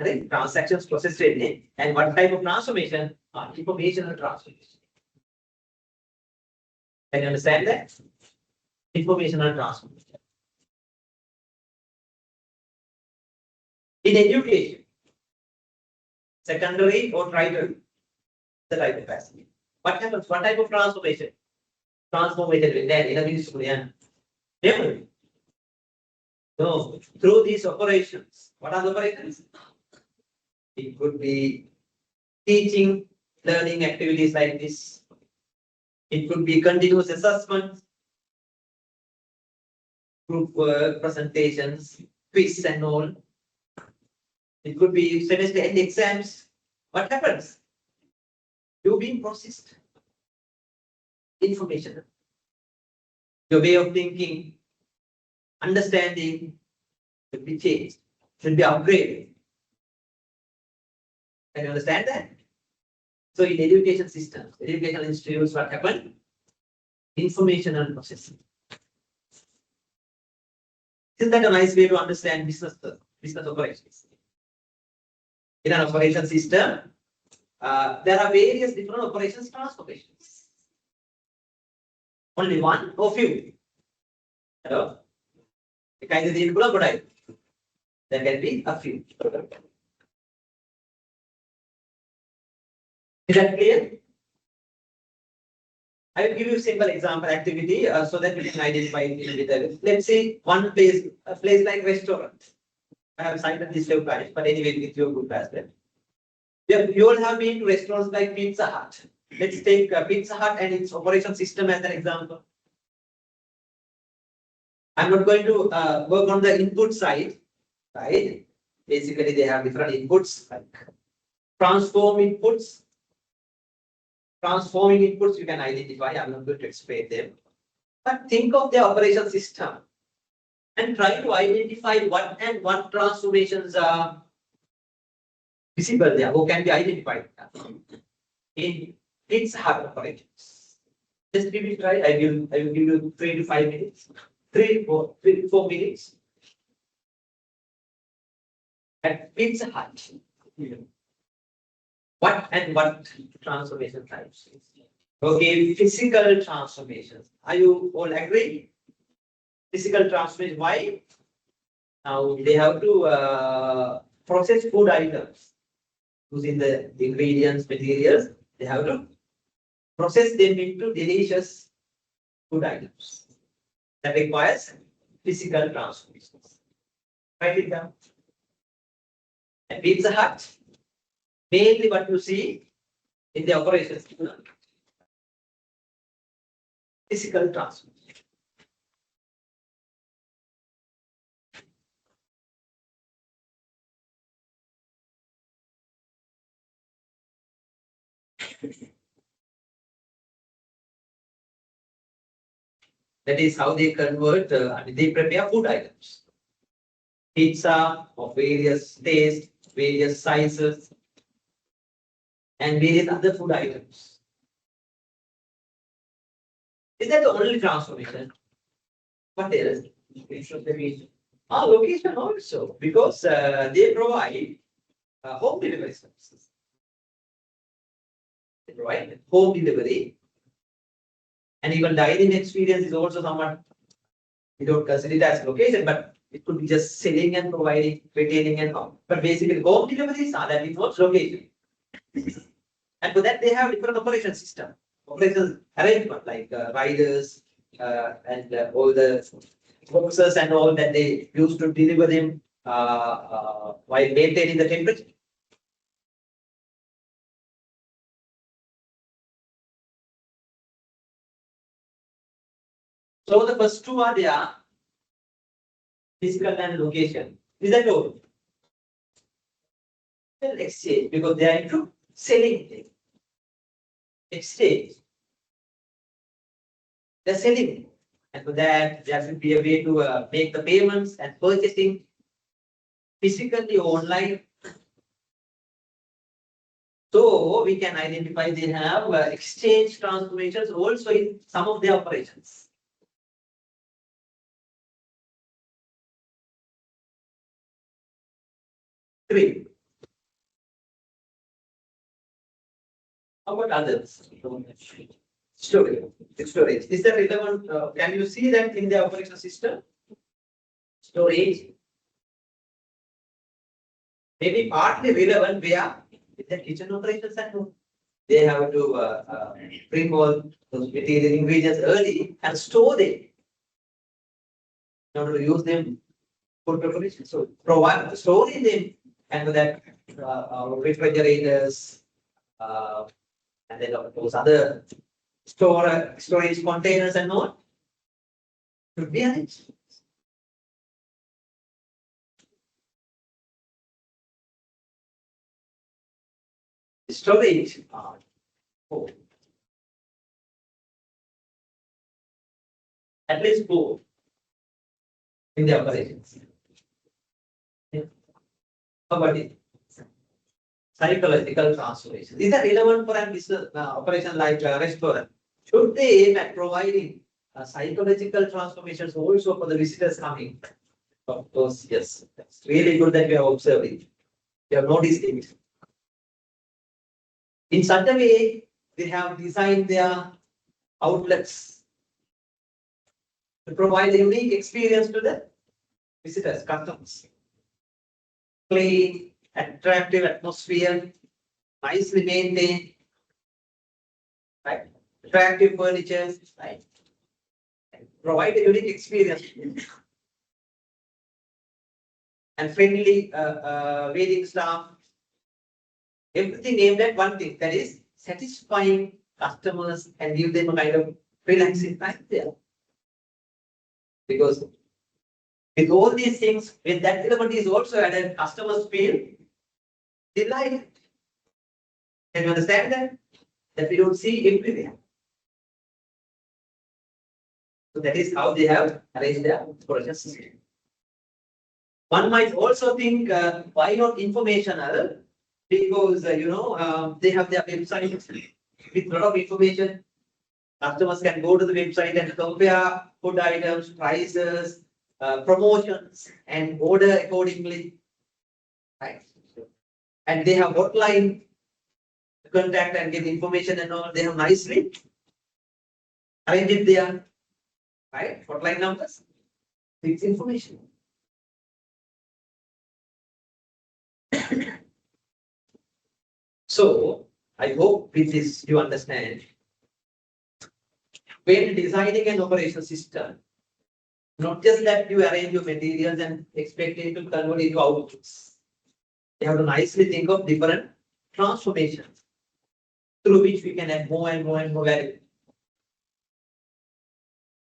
right? Transactions process rate, and what type of transformation? Informational transformation. Can you understand that? Informational transformation. In education, secondary or tertiary, the type of facility. What happens? What type of transformation? Transformation memory. So through these operations, what are the operations? It could be teaching, learning activities like this. It could be continuous assessment, group work, presentations, quiz and all. It could be semester end exams. What happens? You're being processed. Information. Your way of thinking, understanding should be changed, should be upgraded. Can you understand that? So in education systems, educational institutes, what happened? Informational processing. Isn't that a nice way to understand business operations? In an operation system, there are various different operations transformations. Only one or few? Hello? There can be a few. Is that clear? I will give you a simple example activity so that we can identify it in detail. Let's say one place, a place like restaurant. I have cited this web page, but anyway, it's your good as well. You all have been to restaurants like Pizza Hut. Let's take Pizza Hut and its operation system as an example. I'm not going to work on the input side, right? Basically, they have different inputs like transforming inputs you can identify. I'm not going to explain them. But think of the operation system and try to identify what transformations are visible there or can be identified in Pizza Hut operations. Just give it a try. I will give you 3 to 5 minutes. 3 to 4 minutes. At Pizza Hut. What transformation types? Okay, physical transformations. Are you all agree? Physical transformation. Why? Now they have to process food items using the ingredients, materials. They have to process them into delicious food items. That requires physical transformations. Write it down. At Pizza Hut, mainly what you see in the operations, physical transformation. That is how they convert, they prepare food items. Pizza of various tastes, various sizes, and various other food items. Is that the only transformation? What else? Location also, because they provide home delivery services. They provide home delivery. And even dining experience is also somewhat, we don't consider it as location, but it could be just selling and providing, retailing and all. But basically, home deliveries are that involves location. And for that, they have different operation system, operations arrangement like riders and all the boxes and all that they use to deliver them while maintaining the temperature. So the first two are there, physical and location. Is that all? Well, exchange, because they are into selling. Exchange. They're selling. And for that, there should be a way to make the payments and purchasing physically or online. So we can identify they have exchange transformations also in some of their operations. Three. How about others? Storage. Is that relevant? Can you see that in the operation system? Storage. Maybe partly relevant where in the kitchen operations and home. they have to bring all those material ingredients early and store them in order to use them for preparation. So provide storing them and that refrigerators and then of course other storage containers and all should be arranged. Storage. Four. At least 4 in the operations. Yeah. How about it? Psychological transformation. These are relevant for a business operation like a restaurant. Should they aim at providing psychological transformations also for the visitors coming? Of course, yes. It's really good that we have observed it. We have noticed it. In such a way, they have designed their outlets to provide a unique experience to the visitors, customers. Clean, attractive atmosphere, nicely maintained, right? Attractive furniture, right? Provide a unique experience. And friendly waiting staff. Everything aimed at one thing, that is satisfying customers and give them a kind of relaxing time there. Because with all these things, when that element is also added, customers feel delighted. Can you understand that? That we don't see everywhere. So that is how they have arranged their production system. One might also think, why not informational? Because they have their website with a lot of information. Customers can go to the website and compare food items, prices, promotions, and order accordingly. Right? And they have hotline to contact and get information and all. They have nicely arranged it there. Right? Hotline numbers. It's information. So, I hope with this you understand. When designing an operation system, not just that you arrange your materials and expect it to convert into outputs. You have to nicely think of different transformations through which we can add more and more and more value.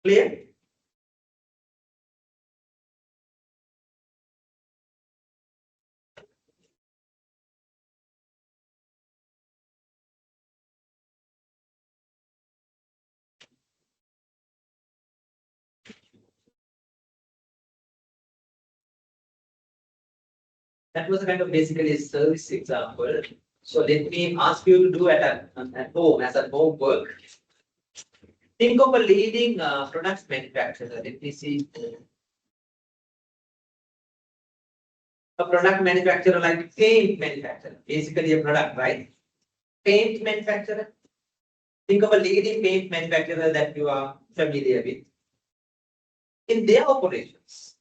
Clear? That was a kind of basically a service example. So let me ask you to do at home as a homework. Think of a leading products manufacturer. Let me see. A product manufacturer like paint manufacturer, basically a product, right? Paint manufacturer. Think of a leading paint manufacturer that you are familiar with. In their operations,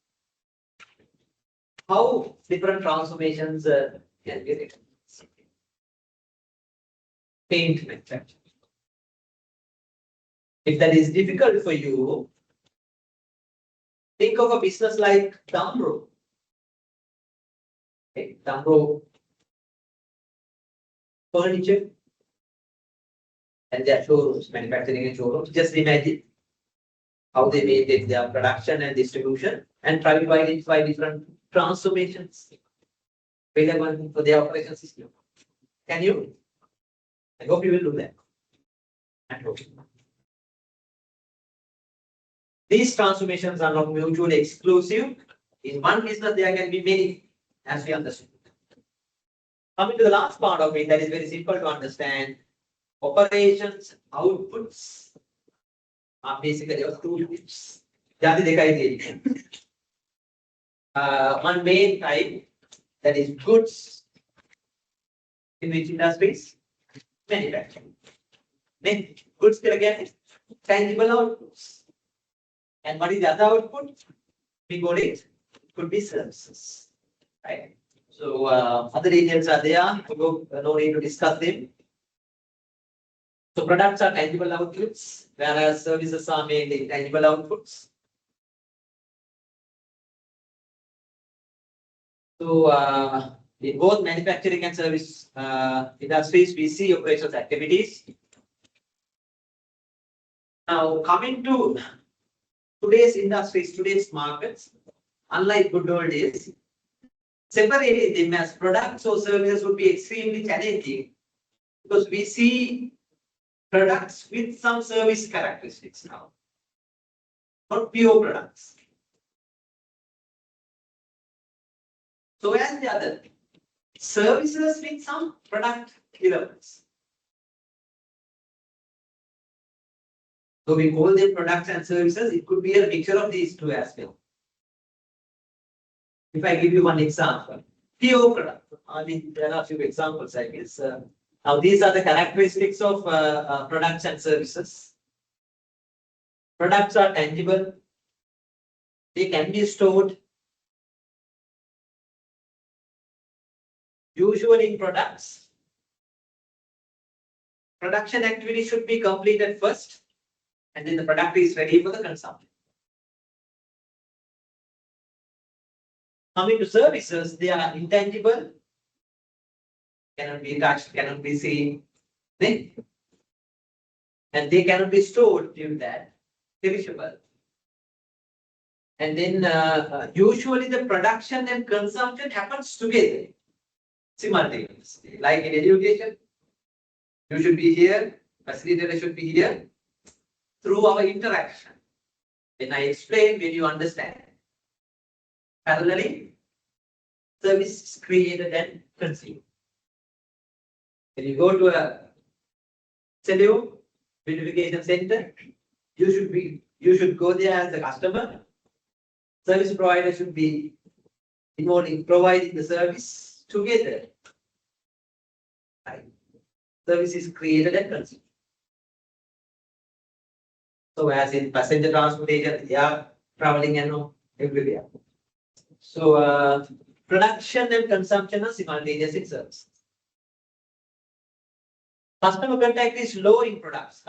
how different transformations can be written? Paint manufacturer. If that is difficult for you, think of a business like Damro. Okay, Damro furniture and their showrooms, manufacturing and showrooms. Just imagine how they maintain their production and distribution and try to identify different transformations relevant for their operation system. Can you? I hope you will do that. I hope. These transformations are not mutually exclusive. In one business, there can be many, as we understood. Coming to the last part of it, that is very simple to understand. Operations outputs are basically of two types. One main type, that is goods. In which industries? Manufacturing. Then goods again, tangible outputs. And what is the other output? We got it. It could be services. Right? So other details are there. No need to discuss them. So products are tangible outputs, whereas services are mainly intangible outputs. So in both manufacturing and service industries, we see operations activities. Now coming to today's industries, today's markets, unlike good old days, separating them as products or services would be extremely challenging because we see products with some service characteristics now, not pure products. So as the other, services with some product elements. So we call them products and services. It could be a mixture of these two as well. If I give you one example, pure product. I mean, there are a few examples, I guess. Now, these are the characteristics of products and services. Products are tangible. They can be stored. Usually in products, production activity should be completed first, and then the product is ready for the consumption. Coming to services, they are intangible, cannot be touched, cannot be seen, and they cannot be stored due to that, perishable. And then usually the production and consumption happens together, simultaneously. Like in education, you should be here, facilitator should be here, through our interaction. When I explain, when you understand. Parallelly, service is created and consumed. When you go to a saloon, verification center, you should go there as a customer. Service provider should be involved in providing the service together. Right? Service is created and consumed. So as in passenger transportation, they are traveling and everywhere. So production and consumption are simultaneous in services. Customer contact is low in products.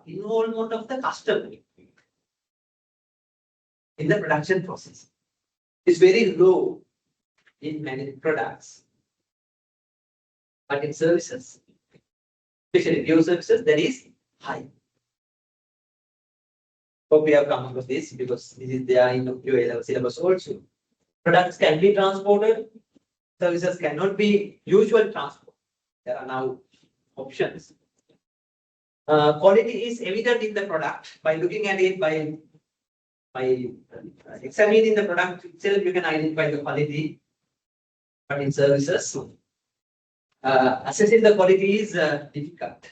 Involvement of the customer in the production process is very low in many products. But in services, especially new services, that is high. Hope we have come across this because this is there in the QA syllabus also. Products can be transported, services cannot be usual transport. There are now options. Quality is evident in the product by looking at it by examining the product itself. You can identify the quality, but in services, assessing the quality is difficult.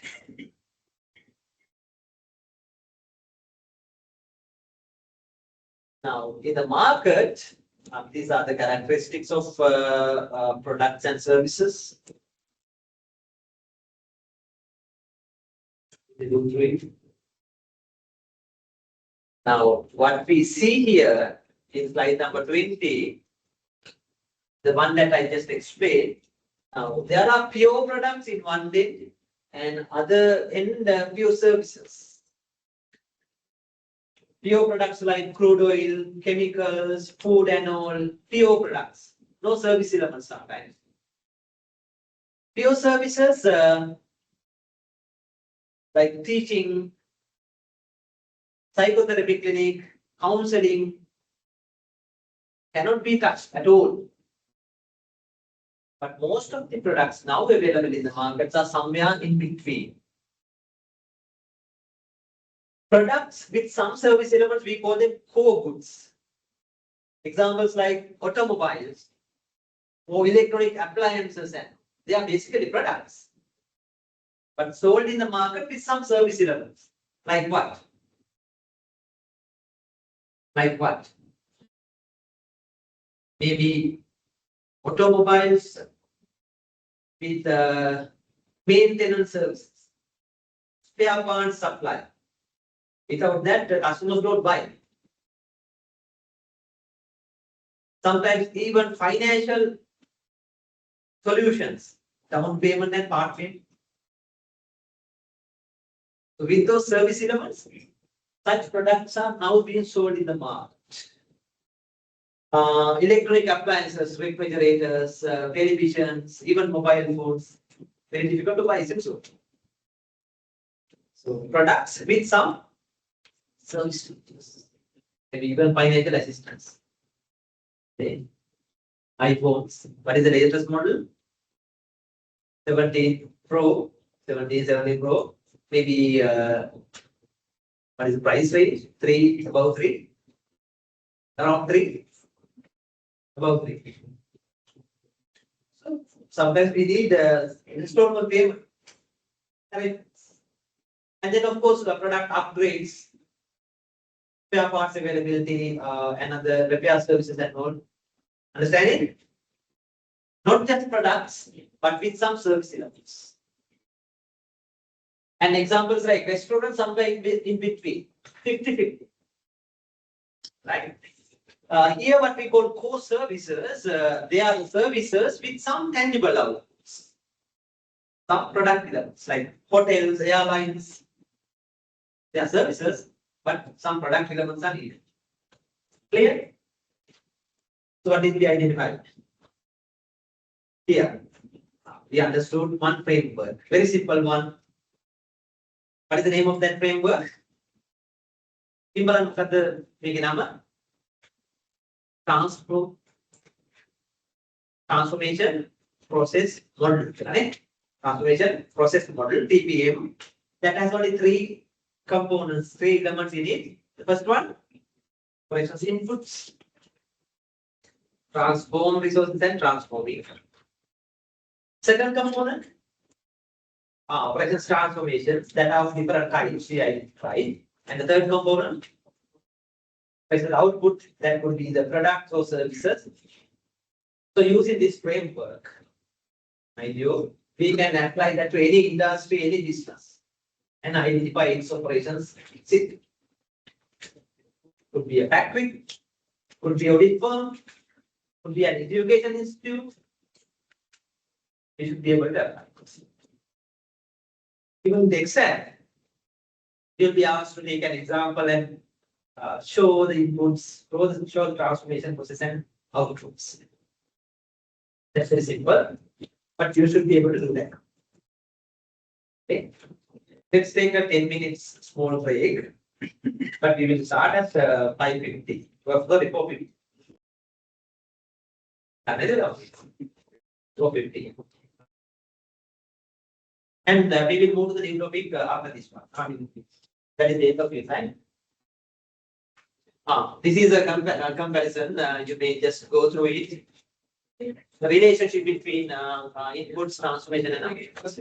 Now, in the market, these are the characteristics of products and services. Now, what we see here in slide number 20, the one that I just explained. Now, there are pure products in one end and other end pure services. Pure products like crude oil, chemicals, food and all, pure products. No service elements sometimes. Pure services like teaching, psychotherapy clinic, counseling cannot be touched at all. But most of the products now available in the markets are somewhere in between. Products with some service elements, we call them core goods. Examples like automobiles or electronic appliances, and they are basically products, but sold in the market with some service elements. Like what? Like what? Maybe automobiles with maintenance services, spare parts supply. Without that, the customers don't buy. Sometimes even financial solutions down payment and part payment. So with those service elements, such products are now being sold in the market. Electronic appliances, refrigerators, televisions, even mobile phones, very difficult to buy, isn't it? So products with some service features, maybe even financial assistance. Then iPhones, what is the latest model? 17 Pro, 17 Pro, maybe what is the price range? 3, about 3, around 3, about 3. So sometimes we need installment payment. I mean, and then of course the product upgrades, spare parts availability, and other repair services and all. Understand it? Not just products, but with some service elements. And examples like restaurants, somewhere in between, 50-50. Right? Here what we call core services, they are services with some tangible outputs. Some product elements like hotels, airlines, they are services, but some product elements are needed. Clear? So what did we identify? Here, we understood one framework, very simple one. What is the name of that framework? Transformation process model, right? Transformation process model, TPM. That has only 3 components, 3 elements in it. The first one, operations inputs, transform resources and transforming. Second component, operations transformations that have different types we identified. And the third component, operational output that could be the products or services. So using this framework, mind you, we can apply that to any industry, any business, and identify its operations. Could be a factory, could be a audit firm, could be an education institute. We should be able to apply. Even the exam, you'll be asked to take an example and show the inputs, show the transformation process and outputs. That's very simple, but you should be able to do that. Okay. Let's take a 10 minutes small break, but we will start at 5:50. Sorry, 4:50. 4:50. And we will move to the new topic after this one. That is the end of your time. This is a comparison. You may just go through it. The relationship between inputs, transformation, and outputs.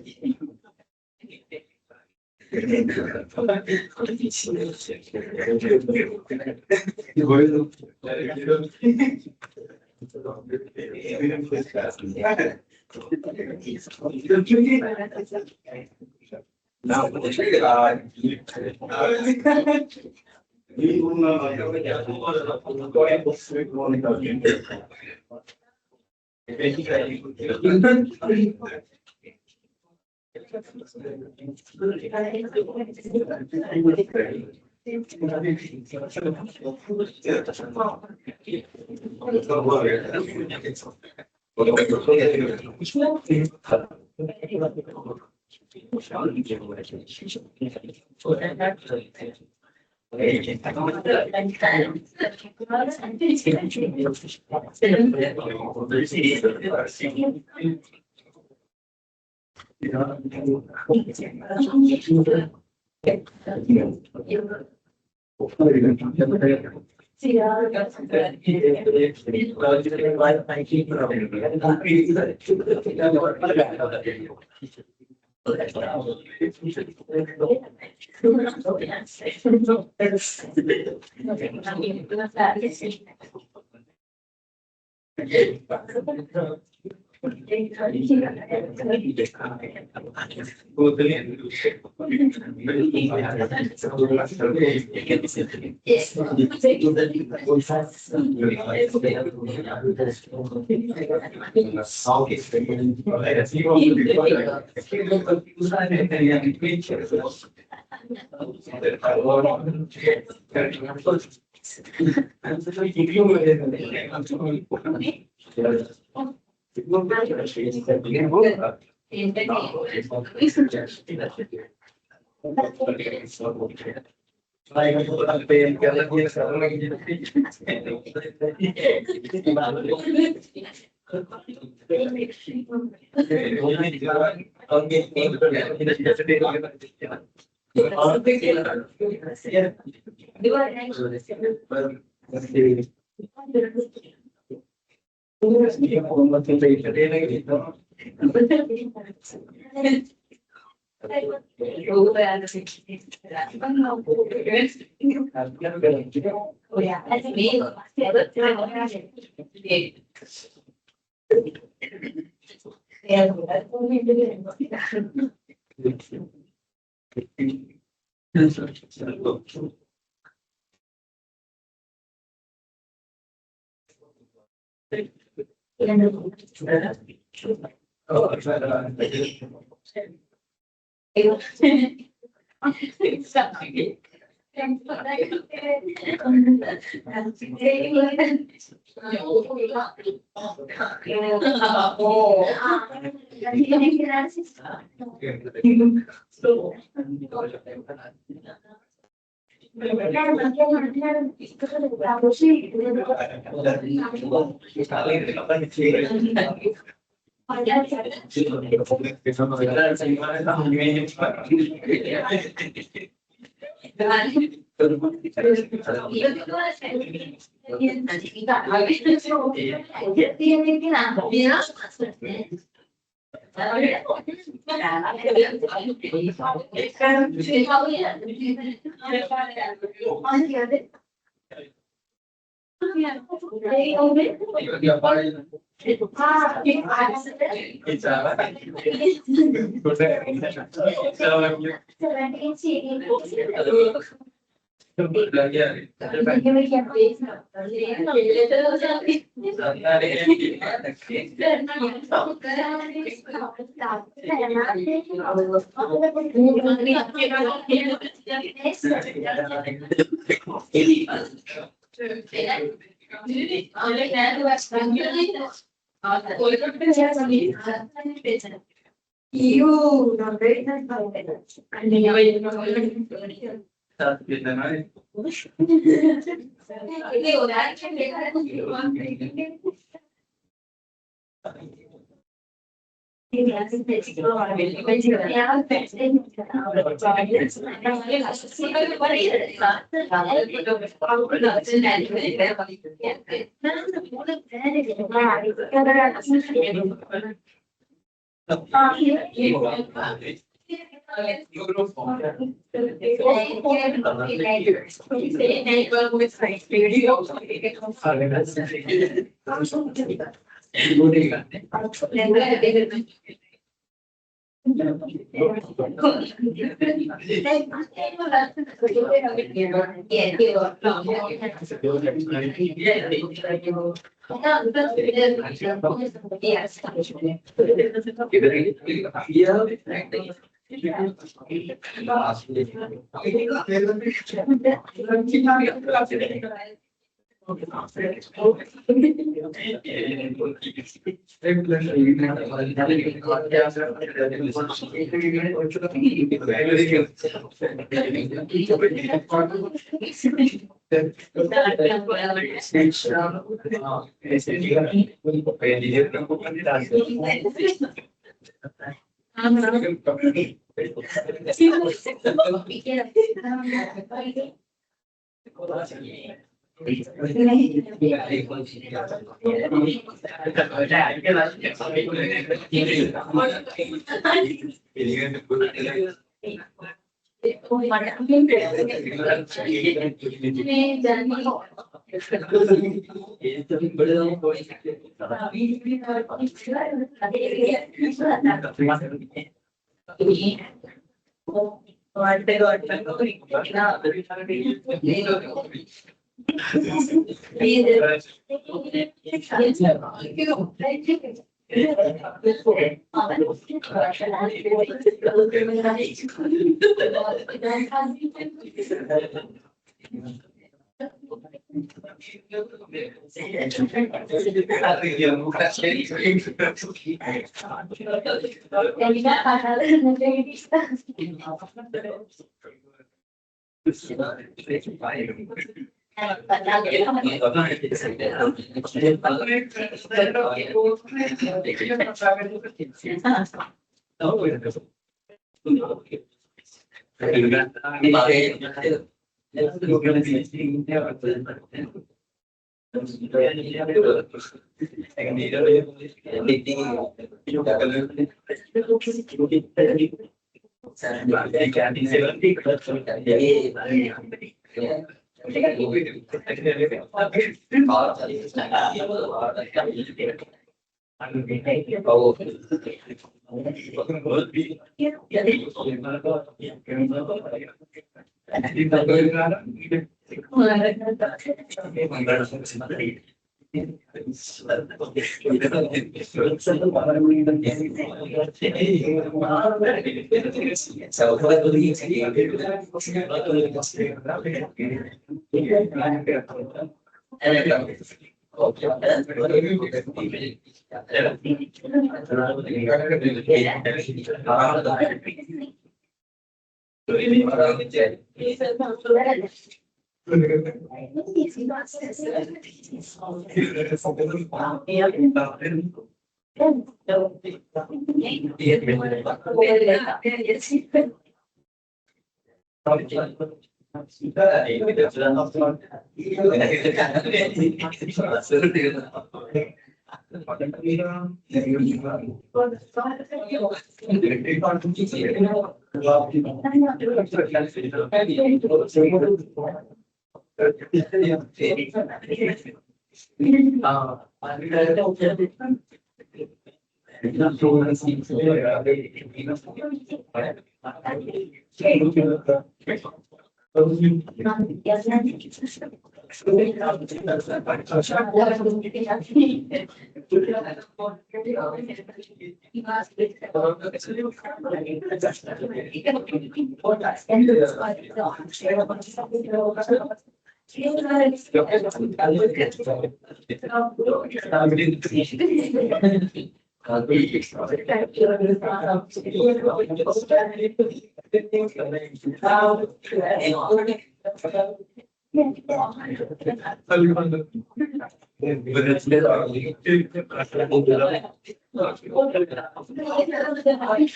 Those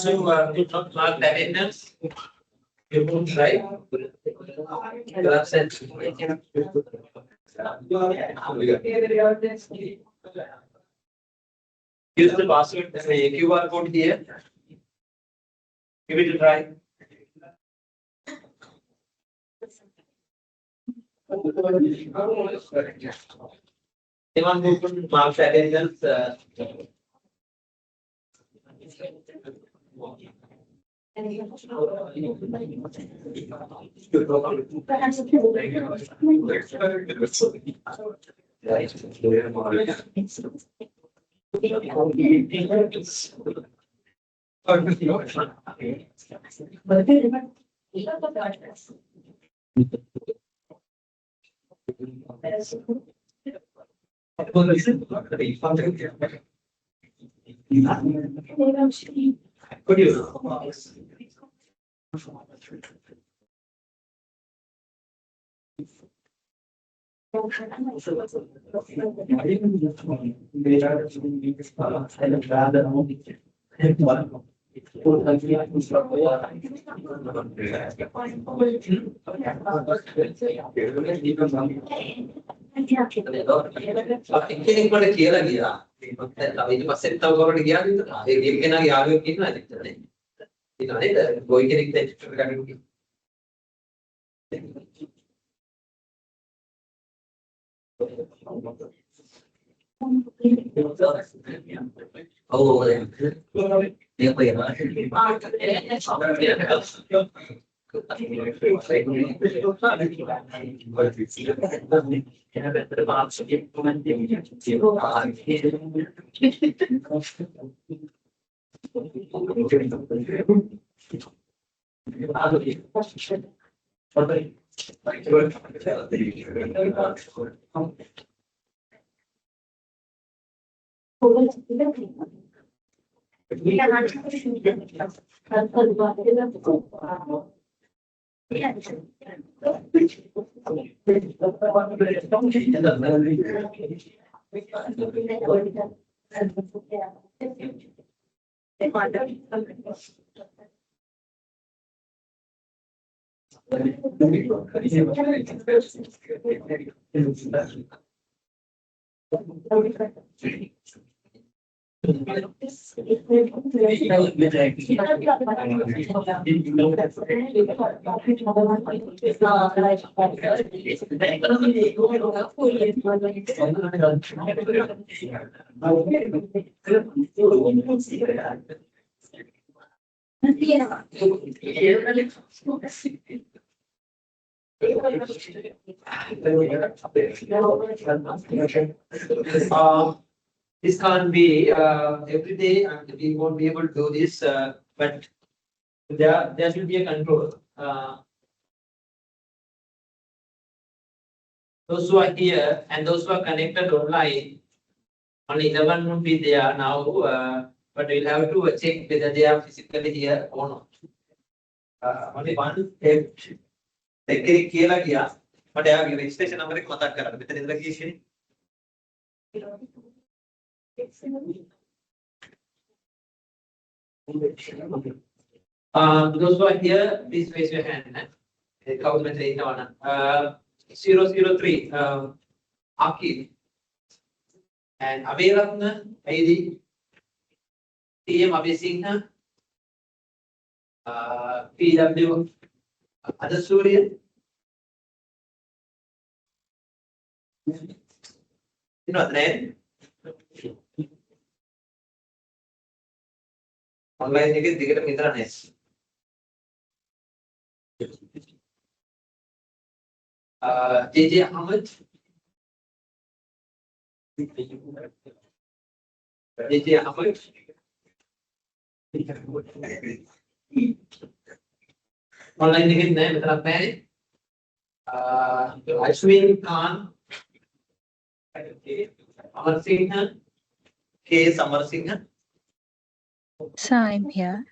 who did not mark the attendance, you won't try. You are sent. Use the password, QR code here. Give it a try. Anyone who couldn't mark the attendance, could you? Ini pada kira dia. ඊට පස්සේ තව කවුරුහරි ගියාද විතර? ඒ game කෙනාගේ යාළුවෙක් ඉන්නවද විතරනේ? ඉන්නව නේද? ගොයි කෙනෙක් රෙජිස්ටර් කරගන්න කිව්වා. This can't be every day, and we won't be able to do this. But there should be a control. Those who are here and those who are connected online, only 11 will be there now. But we'll have to check whether they are physically here or not. Only one helped. They කියලා ගියා. මට එයාගේ registration number එක මතක් කරගන්න. මෙතන ඉඳලා කීෂේ? Those who are here, please raise your hand. Kau macam ini mana? 003 Akil and Abiratna, Heidi, TM Abhisingha, PW Adasuriya. You know the name? Online එකේ දිගට විතර නැහැ. JJ Ahmed. JJ Ahmed. Online එකේ නැහැ මෙතනක් නැහැ. Ashwin Khan. Amar Singh. K. Samar Singh. So I'm here.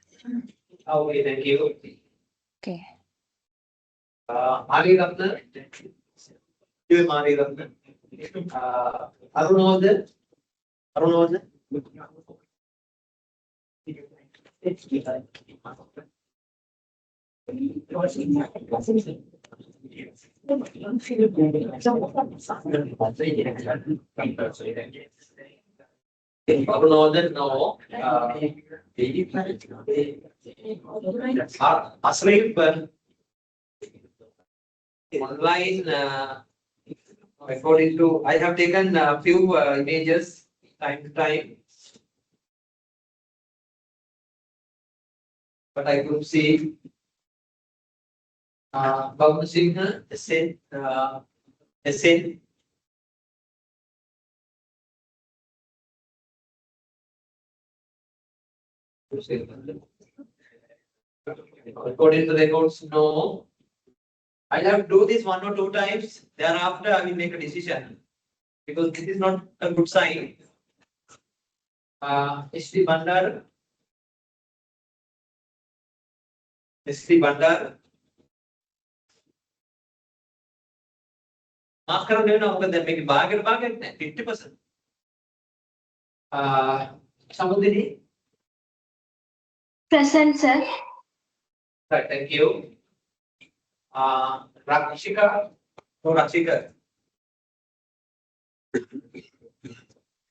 Okay, thank you. Okay. Mari Ratna. You Mari Ratna. Arunodhan. Arunodhan. Arunodhan, no. Asleep. Online, according to, I have taken a few images time to time, but I could see Babu Singh, SN, according to the records, no. I'll have to do this 1 or 2 times. Thereafter, I will make a decision because this is not a good sign. SD Bandar. SD Bandar. Mark කරන්න වෙනවා මොකද දැන් මේක භාගයට නැහැ 50%. සමුදිනි. Present, sir. Right, thank you. Rakshika. No, Rakshika.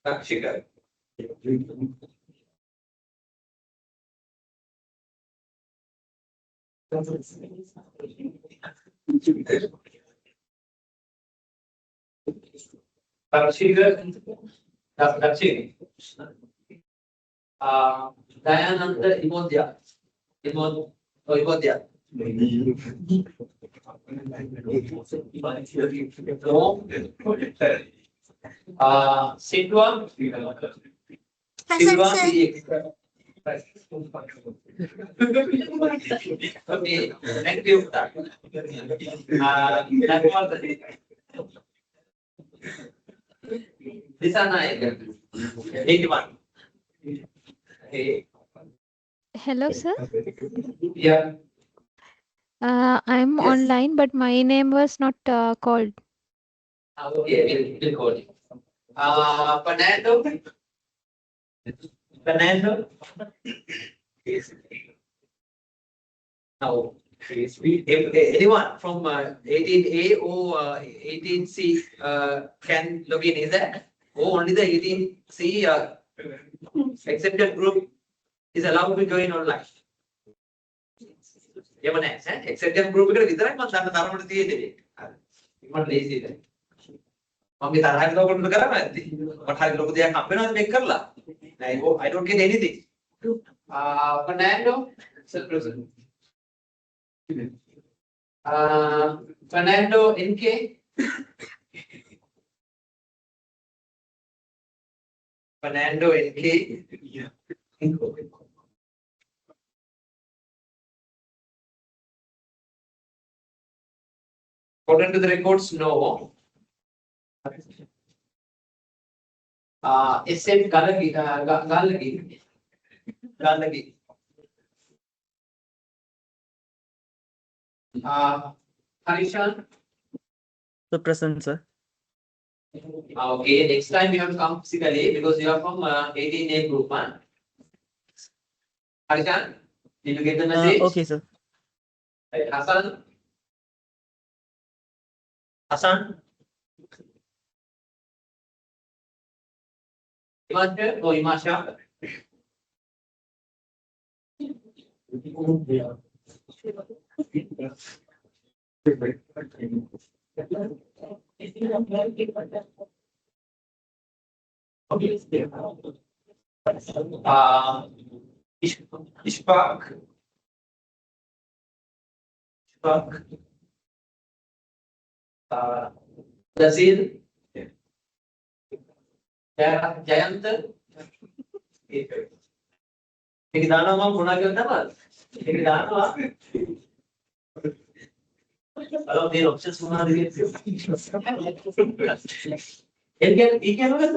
Rakshika. Dayananda Imodia. Imodia. Sitwa. Silva PX. Okay, thank you. That was this are 81. Okay. Hello, sir. Yeah. I'm Yes. online, but my name was not called. Okay, we'll call it. Fernando. Fernando. Now, if anyone from 18A or 18C can log in, is that? Oh, only the 18C accepted group is allowed to join online. එහෙම නැහැ ඈ එක්සෙප්ටන් group එකට විතරයි මම දන්න තරමට තියෙන්නේ. මට ලේසියි දැන්. මම මේ තරහින් ලෝකෙට කරන්නේ නැද්ද? මට හරි ලොකු දෙයක් හම්බ වෙනවද මේක කරලා? නෑ I don't get anything. Fernando, sir present. Fernando NK. Fernando NK. Yeah. According to the records, no. SM Galle. Harishan. The present, sir. Okay, next time you have to come physically because you are from 18A group, man. Harishan, did you get the message? Okay, sir. Right, Hassan. Imasha or Imasha? Ishfaq. Nazir. Jayant. Ini dana mau guna kita apa? Ini dana apa? Kalau dia opsi semua dia. Ini apa kan?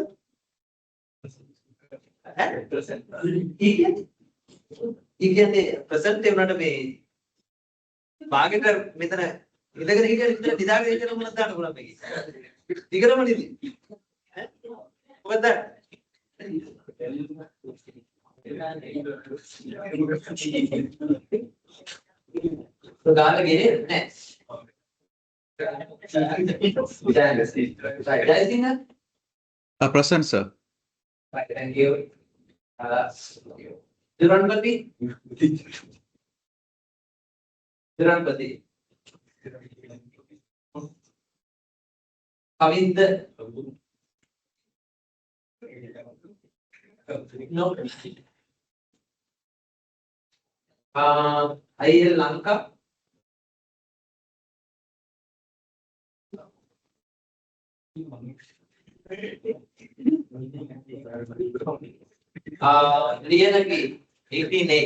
Ini present උනට මේ භාගයට මෙතන ඉඳගෙන හිටියද ඉඳලා නිදාගෙන හිටියද මොනවද දාන්න පුළුවන් මේකේ. දිගටම නෙදි. ඈ? මොකද දාන්න? ගාලා ගියේ නැහැ. Present, sir. Right, thank you. Dhiranpati. Kavind. No. Lanka. Lianagi, 18A.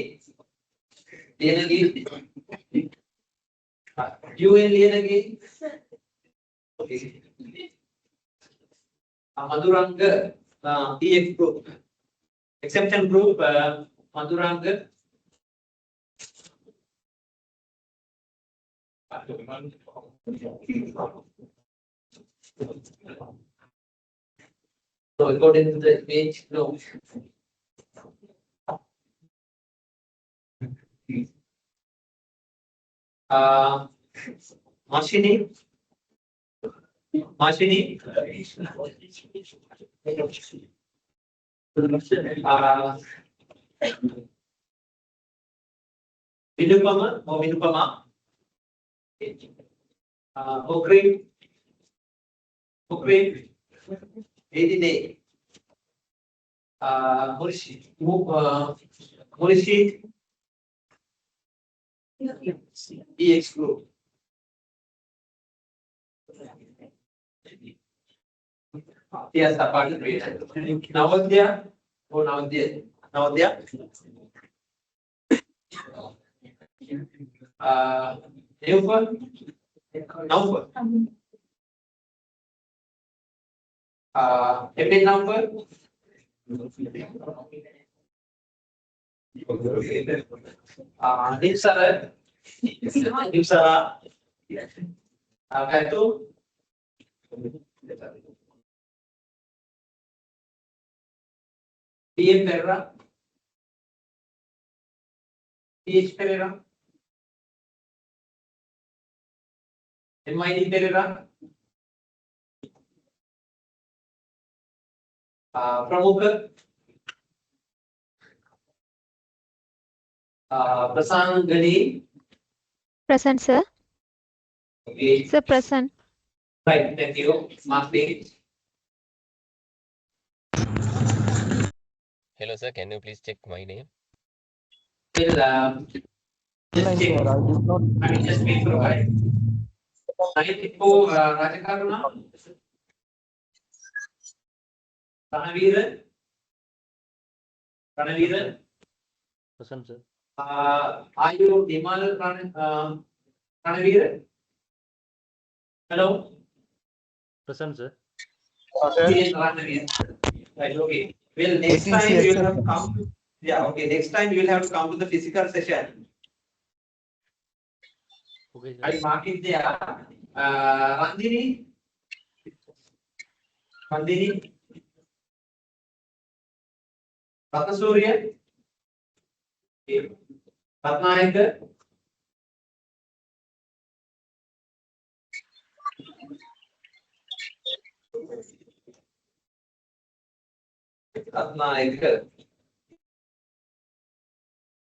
Lianagi. UN Lianagi. Maduranga, EF group. Exception group, Maduranga. So according to the image, no. Mashini. Vinupama or Vinupama. Okrim. Okrim. 18A. Murishi. EX group. Yes, apart from it. Navodaya. Oh, Navodaya. Navodaya. Naufal. Naufal. Epic number. Nimsara. Nimsara. Kaitu. PM Pereira. PH Pereira. MID Pereira. Pramukar. Prasan Gani. Present, sir. Okay. Sir, present. Right, thank you. Mark date. Hello, sir. Can you please check my name? Will just check. I mean, just wait for a while. 94 Rajakaruna. Ranaveeran. Ranaveeran. Present, sir. Are you Nimal Ranaveeran? Hello? Present, sir. Yes, Ranaveeran. Right, okay. Well, next time you will have to come. Yeah, okay. Next time you will have to come to the physical session. Okay, sir. I mark it there. Randini. Randini. Ratnasurya. Ratnayaka. Ratnayaka.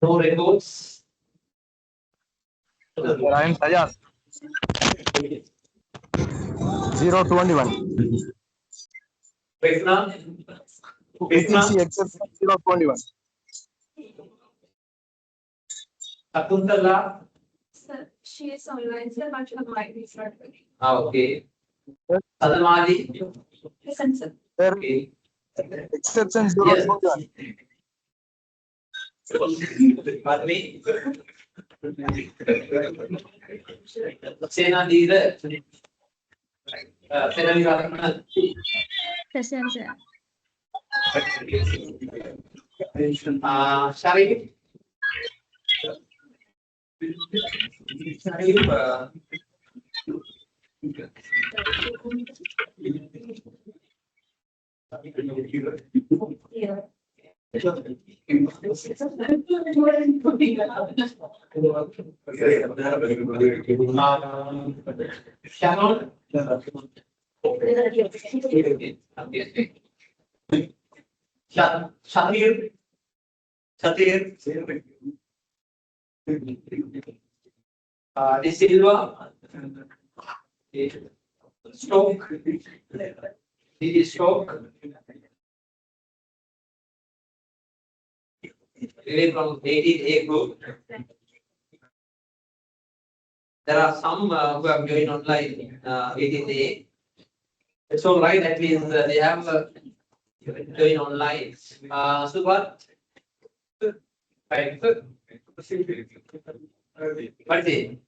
No records. I am Sayas. 021. Krishna. Vacancy exception 021. Sakuntala. Sir, she is online, sir, but her mic is not working. Okay. Sadamali. Listen, sir. Sir, Okay. exception Yes. 021. Pardon me. Sena leader. Sena leader. Present, sir. Sharif. Sharif. Yeah. Sharon. Shatir. Shatir. De Silva. Stoke. Didi Stoke. Really from 18A group. There are some who have joined online 18A. It's all right. That means they have joined online. Super. Right. What is it?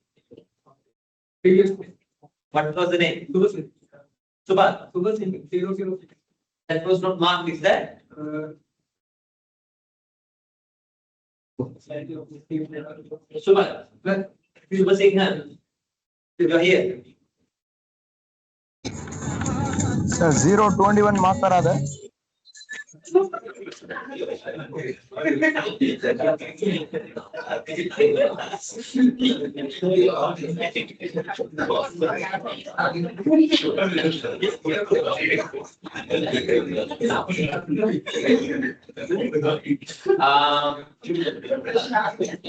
What was the name? Super. That was not marked, is that? Super. Super Singh. You are here. Sir, 021 mark करा दे.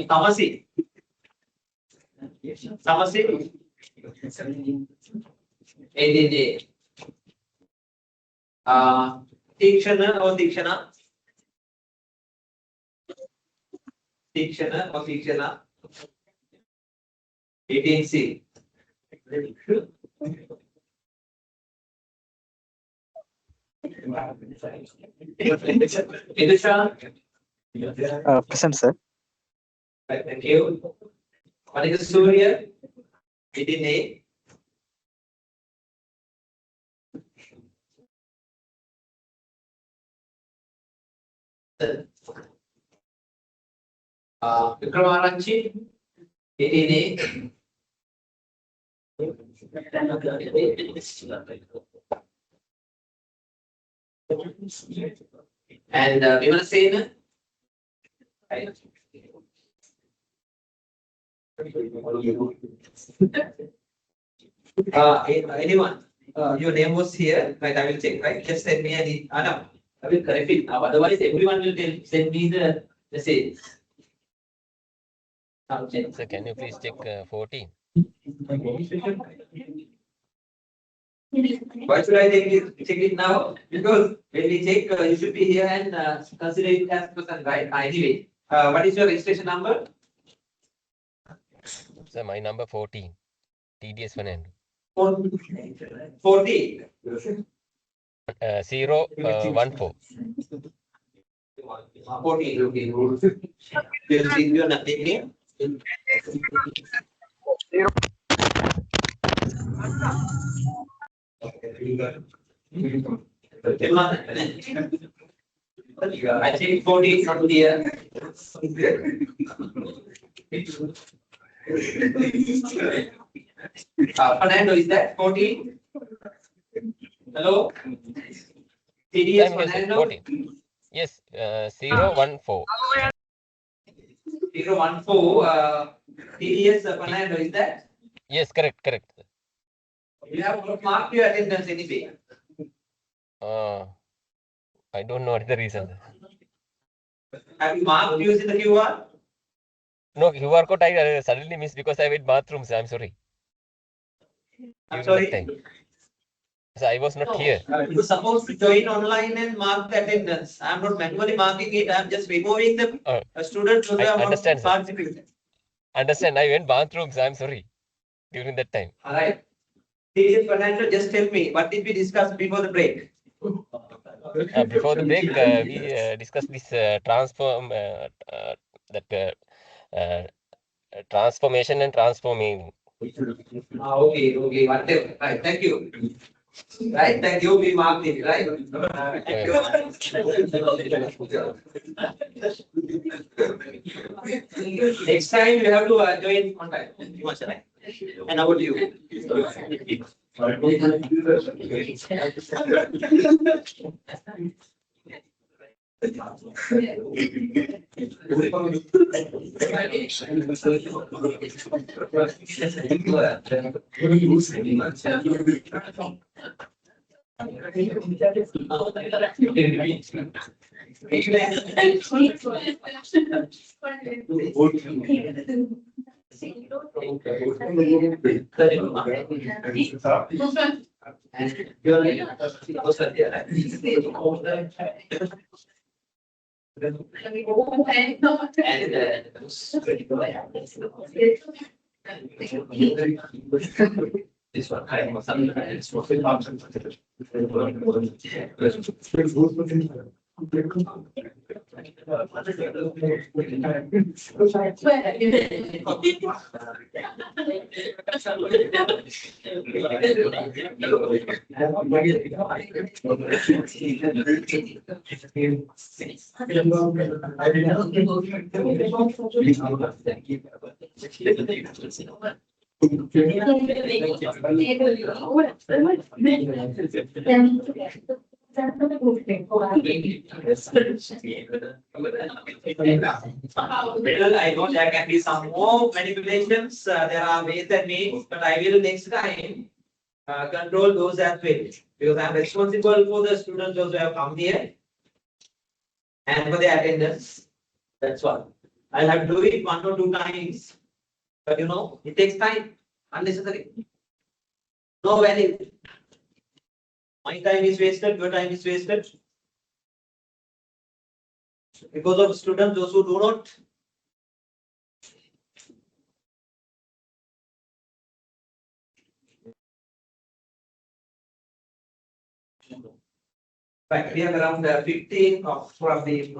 Tamasi. Tamasi. 18A. Tikshana or Tikshana? Tikshana or Tikshana? 18C. Idusha? Present, sir. Right, thank you. What is the Surya? 18A. Vikramaranchi, 18A. And Vimasena. Right. Anyone? Your name was here, right? I will check, right? Just send me an no, I will correct it now. Otherwise, everyone will send me the message. I'll check. Sir, can you please check 14? Why should I check it now? Because when we check, you should be here and consider it as person, right? Anyway, what is your registration number? Sir, my number 14. TDS Fernando. 40. 014. 40, okay. Will see your nothing here. I think 40 is not here. Fernando, is that 40? Hello? TDS I'm here, sir. Fernando? 14. Yes, 014. 014. TDS Fernando, is that? Yes, correct, correct. You have marked your attendance anyway. I don't know the reason. Have you marked using the QR? No, QR code I suddenly missed because I went bathroom, sir. I'm sorry. I'm During that sorry. time. So I was not here. You're supposed to join online and mark the attendance. I'm not manually marking it. I'm just removing the students who I have understand, sir. participated. Understand, I went bathroom, sir. I'm sorry. During that time. All right. TDS Fernando, just tell me, what did we discuss before the break? Before the break, we discussed this transformation and transforming. Okay, whatever. Right, thank you. Right, thank you. We marked it, right? Thank you. Next time you have to join on time. And about you. This one, I am sometimes. Well, I know there can be some more manipulations, there are ways and means, but I will next time control those as well. Because I am responsible for the students those who have come here and for their attendance. That's what. I'll have to do it 1 or 2 times. But you know, it takes time, unnecessary. No value. My time is wasted, your time is wasted. Because of students, those who do not. Right, we have around 15 of probably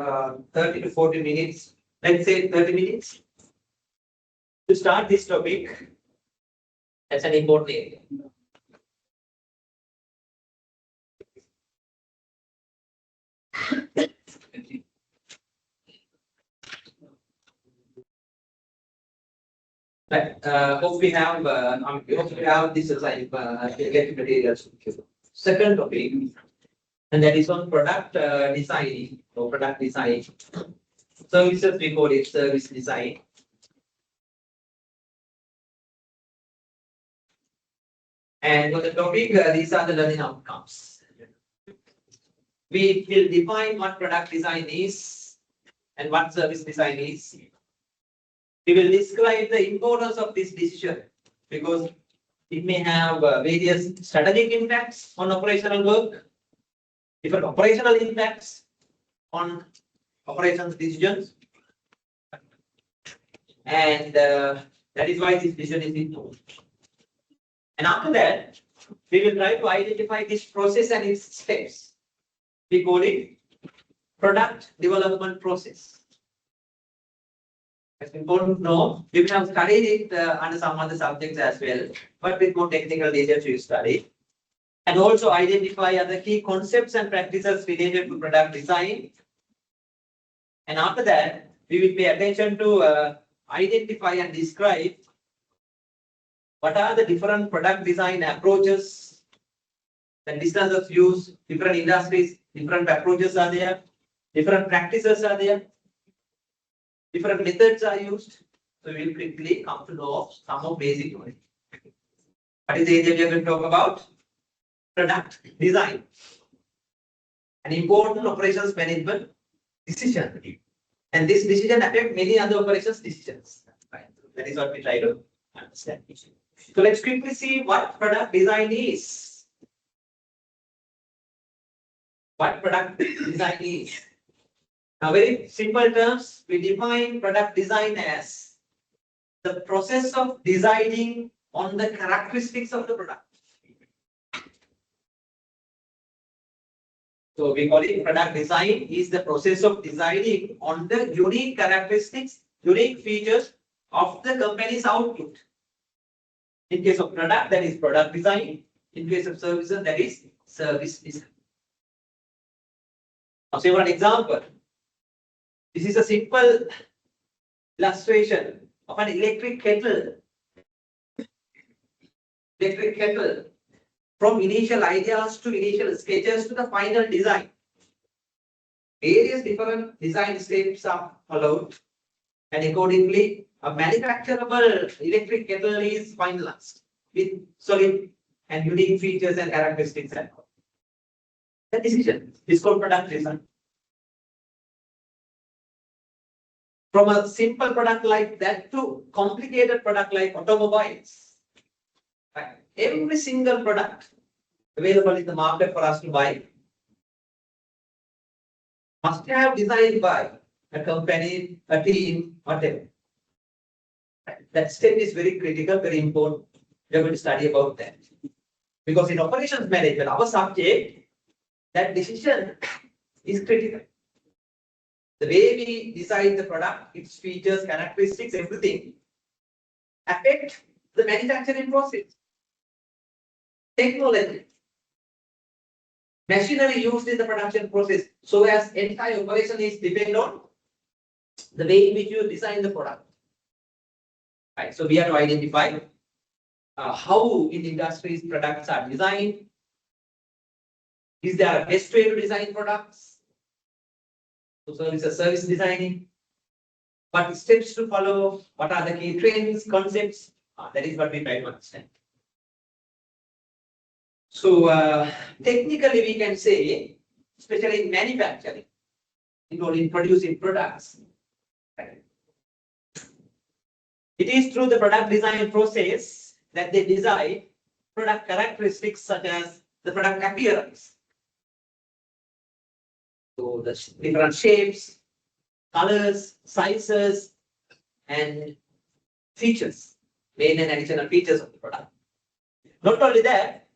30 to 40 minutes. Let's say 30 minutes to start this topic. That's an important area. Right, hope we have this as get materials. Second topic, and that is on product design or product design. Services, we call it service design. And for the topic, these are the learning outcomes. We will define what product design is and what service design is. We will describe the importance of this decision because it may have various strategic impacts on operational work, different operational impacts on operations decisions, and that is why this decision is important. And after that, we will try to identify this process and its steps. We call it product development process. It's important to know, we have studied it under some other subjects as well, but with more technical details we study. And also identify other key concepts and practices related to product design. And after that, we will pay attention to identify and describe what are the different product design approaches that businesses use, different industries, different approaches are there, different practices are there. Different methods are used, so we will quickly come to know some of basic knowledge. What is the area we are going to talk about? Product design. An important operations management decision. And this decision affects many other operations decisions. Right. That is what we try to understand. So let's quickly see what product design is. What product design is. Now, very simple terms, we define product design as the process of deciding on the characteristics of the product. So we call it product design is the process of deciding on the unique characteristics, unique features of the company's output. In case of product, that is product design. In case of services, that is service design. Now, say for an example. This is a simple illustration of an electric kettle. Electric kettle. From initial ideas to initial sketches to the final design. Various different design steps are followed, and accordingly, a manufacturable electric kettle is finalized with solid and unique features and characteristics. The decision is called product design. From a simple product like that to complicated product like automobiles. Right. Every single product available in the market for us to buy must have designed by a company, a team, whatever. Right. That step is very critical, very important. We are going to study about that. Because in operations management, our subject, that decision is critical. The way we design the product, its features, characteristics, everything affect the manufacturing process. Technology, machinery used in the production process, so as entire operation is dependent on the way in which you design the product. Right. So we have to identify how in industries products are designed, Is there a best way to design products? So service designing. What steps to follow? What are the key trends, concepts? That is what we try to understand. So technically we can say, especially in manufacturing, in producing products, right? It is through the product design process that they design product characteristics such as the product appearance. So the different shapes, colors, sizes, and features, main and additional features of the product. Not only that,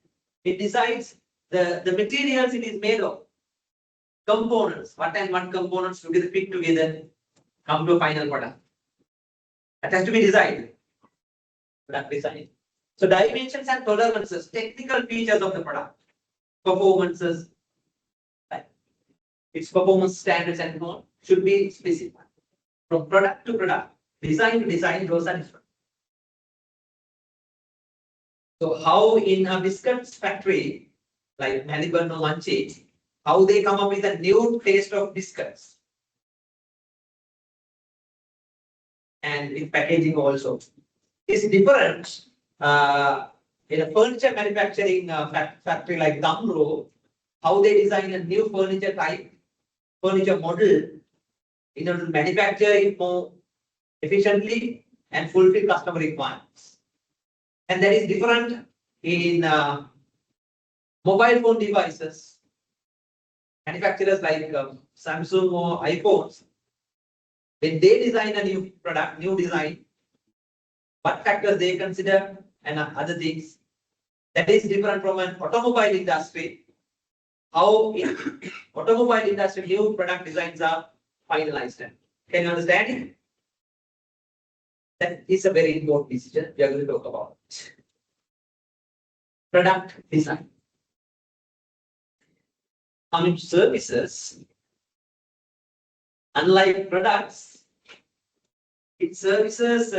it decides the materials it is made of, components, what and what components together fit together, come to a final product. That has to be designed. Product design. So dimensions and tolerances, technical features of the product, performances, right? Its performance standards and all should be specified. From product to product, design to design, those are different. So how in a biscuits factory, like Melbourne or Munchie, how they come up with a new taste of biscuits. And in packaging also. Is different in a furniture manufacturing factory like Damro, how they design a new furniture type, furniture model in order to manufacture it more efficiently and fulfill customer requirements. And that is different in mobile phone devices. Manufacturers like Samsung or iPhones, when they design a new product, new design, what factors they consider and other things. That is different from an automobile industry. How in automobile industry new product designs are finalized. Can you understand it? That is a very important decision we are going to talk about. Product design. Coming to services, unlike products, in services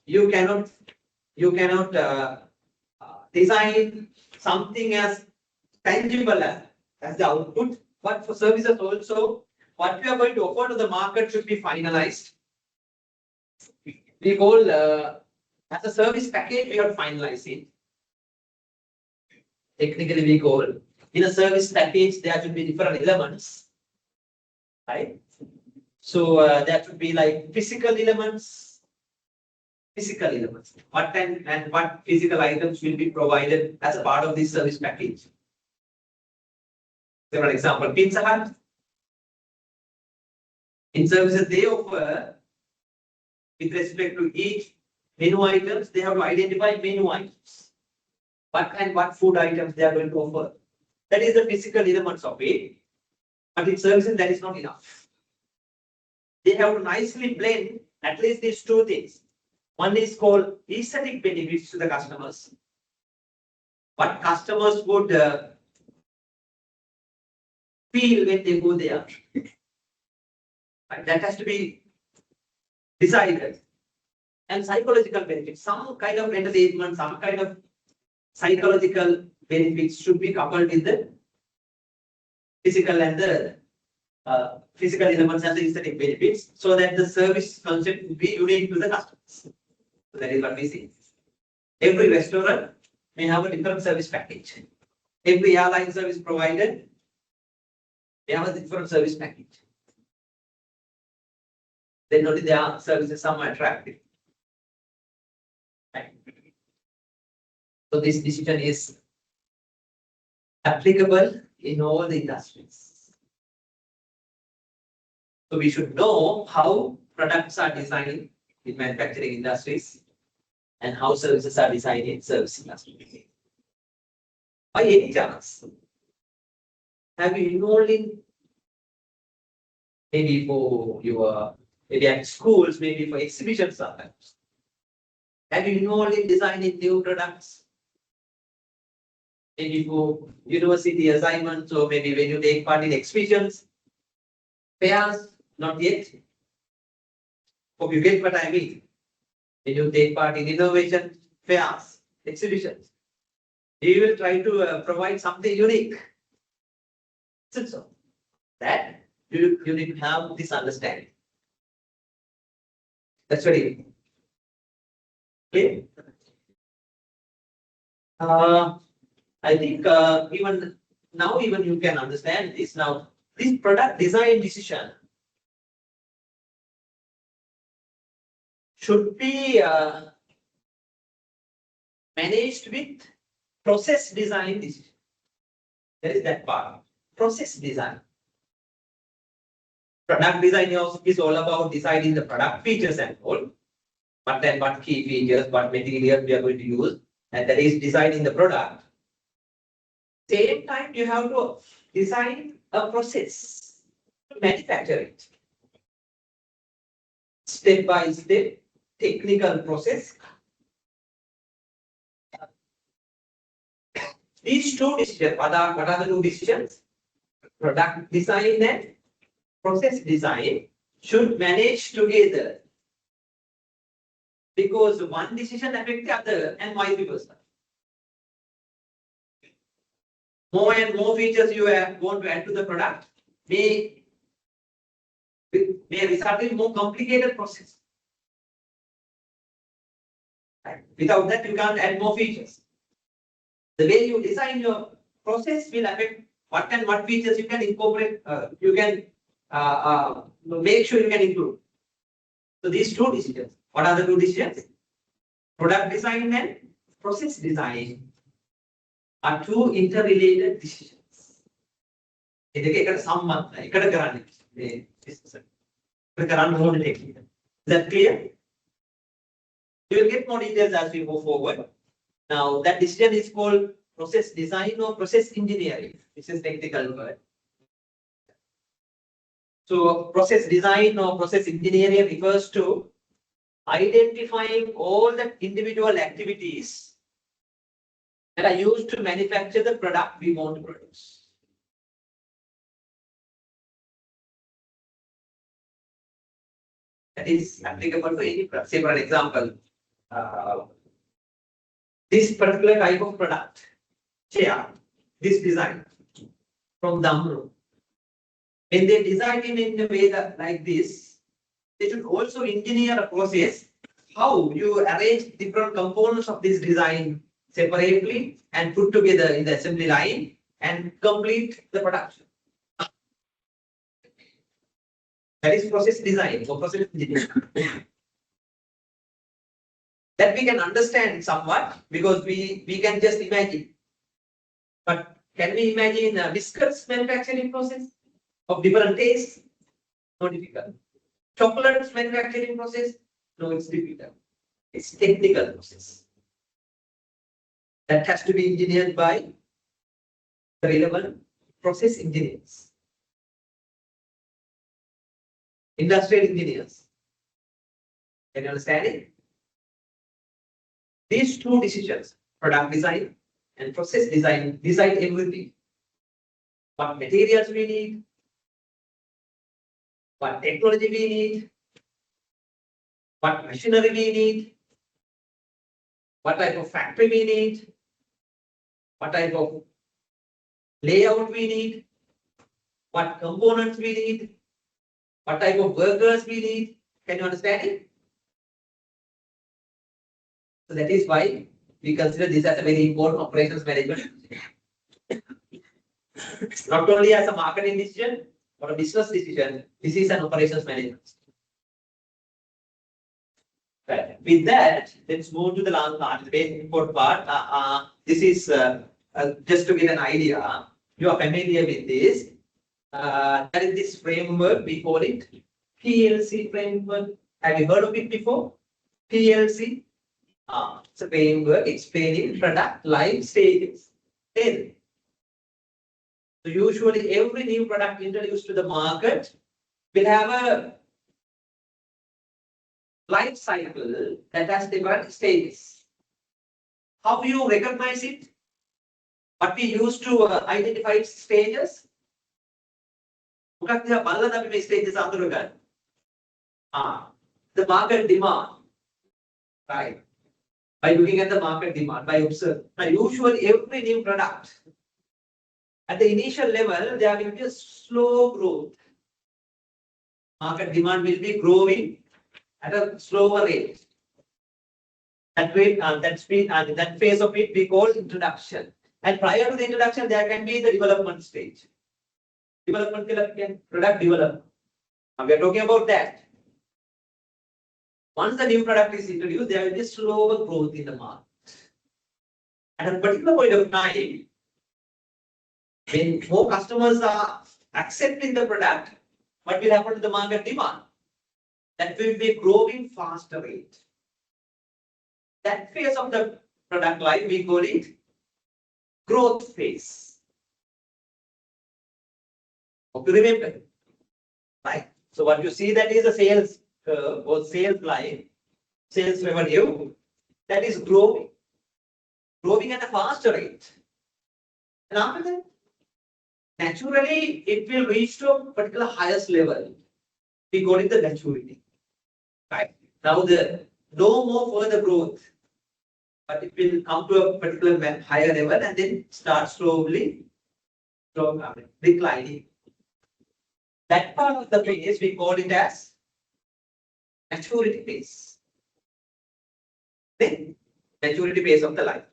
you cannot design something as tangible as the output, but for services also, what we are going to offer to the market should be finalized. We call as a service package, we have to finalize it. Technically, we call in a service package there should be different elements, right? So there should be like physical elements. What and what physical items will be provided as a part of this service package. So for example, Pizza Hut. In services they offer, with respect to each menu items, they have to identify menu items. What and what food items they are going to offer. That is the physical elements of it. But in services, that is not enough. They have to nicely blend at least these two things. One is called aesthetic benefits to the customers. What customers would feel when they go there. That has to be decided. And psychological benefits, some kind of entertainment, some kind of psychological benefits should be coupled with the physical and the physical elements and the aesthetic benefits, so that the service concept would be unique to the customers. So that is what we see. Every restaurant may have a different service package. Every airline service provider may have a different service package. Then only their services are more attractive. Right. So this decision is applicable in all the industries. So we should know how products are designed in manufacturing industries and how services are designed in service industry. By any chance, have you involved in maybe for your maybe at schools, maybe for exhibitions sometimes? Have you involved in designing new products? Maybe for university assignments, or maybe when you take part in exhibitions, fairs, not yet. Hope you get what I mean. When you take part in innovation fairs, exhibitions, You will try to provide something unique. Isn't so? That you need to have this understanding. That's very okay. I think even now, even you can understand this. Now, this product design decision should be managed with process design decision. There is that part. Process design. Product design is all about deciding the product features and all. What key features, what materials we are going to use, and that is designing the product. Same time, you have to design a process to manufacture it. Step by step, technical process. These two decisions, what are the two decisions? Product design and process design should manage together. Because one decision affects the other and vice versa. More and more features you want to add to the product may result in more complicated process. Right? Without that, you can't add more features. The way you design your process will affect what features you can incorporate. You can make sure you can include. So these two decisions. What are the two decisions? Product design and process design are two interrelated decisions. Is that clear? You will get more details as we move forward. Now, that decision is called process design or process engineering. This is technical word. So, process design or process engineering refers to identifying all the individual activities that are used to manufacture the product we want to produce. That is applicable to any product. Say, for an example, this particular type of product, chair, this design from Damru. When they design it in a way that like this, they should also engineer a process how you arrange different components of this design separately and put together in the assembly line and complete the production. That is process design or process engineering. That we can understand somewhat because we can just imagine. But can we imagine a biscuits manufacturing process of different tastes? No, difficult. Chocolates manufacturing process? No, it's difficult. It's technical process. That has to be engineered by the relevant process engineers, industrial engineers. Can you understand it? These two decisions, product design and process design, decide everything. What materials we need, what technology we need, what machinery we need, what type of factory we need, what type of layout we need, what components we need, what type of workers we need. Can you understand it? So that is why we consider this as a very important operations management. Not only as a marketing decision or a business decision, this is an operations management. Right. With that, let's move to the last part, the very important part. This is just to get an idea. You are familiar with this. That is this framework, we call it PLC framework. Have you heard of it before? PLC? It's a framework explaining product life stages. So usually every new product introduced to the market will have a life cycle that has different stages. How do you recognize it? What we use to identify its stages? Stages the market demand, right? by looking at the market demand, by observing. Now, usually every new product, at the initial level, there will be a slow growth. Market demand will be growing at a slower rate. That rate, that speed, that phase of it we call introduction. And prior to the introduction, there can be the development stage. Development can product development. Now we are talking about that. Once the new product is introduced, there will be slower growth in the market. At a particular point of time, when more customers are accepting the product, what will happen to the market demand? That will be growing faster rate. That phase of the product life, we call it growth phase. Hope you remember, right? So what you see, that is a sales curve or sales line, sales revenue, that is growing at a faster rate. And after that, naturally, it will reach to a particular highest level. We call it the maturity. Right? Now, no more further growth, but it will come to a particular higher level and then start slowly declining. That part of the phase, we call it as maturity phase. Then, maturity phase of the life.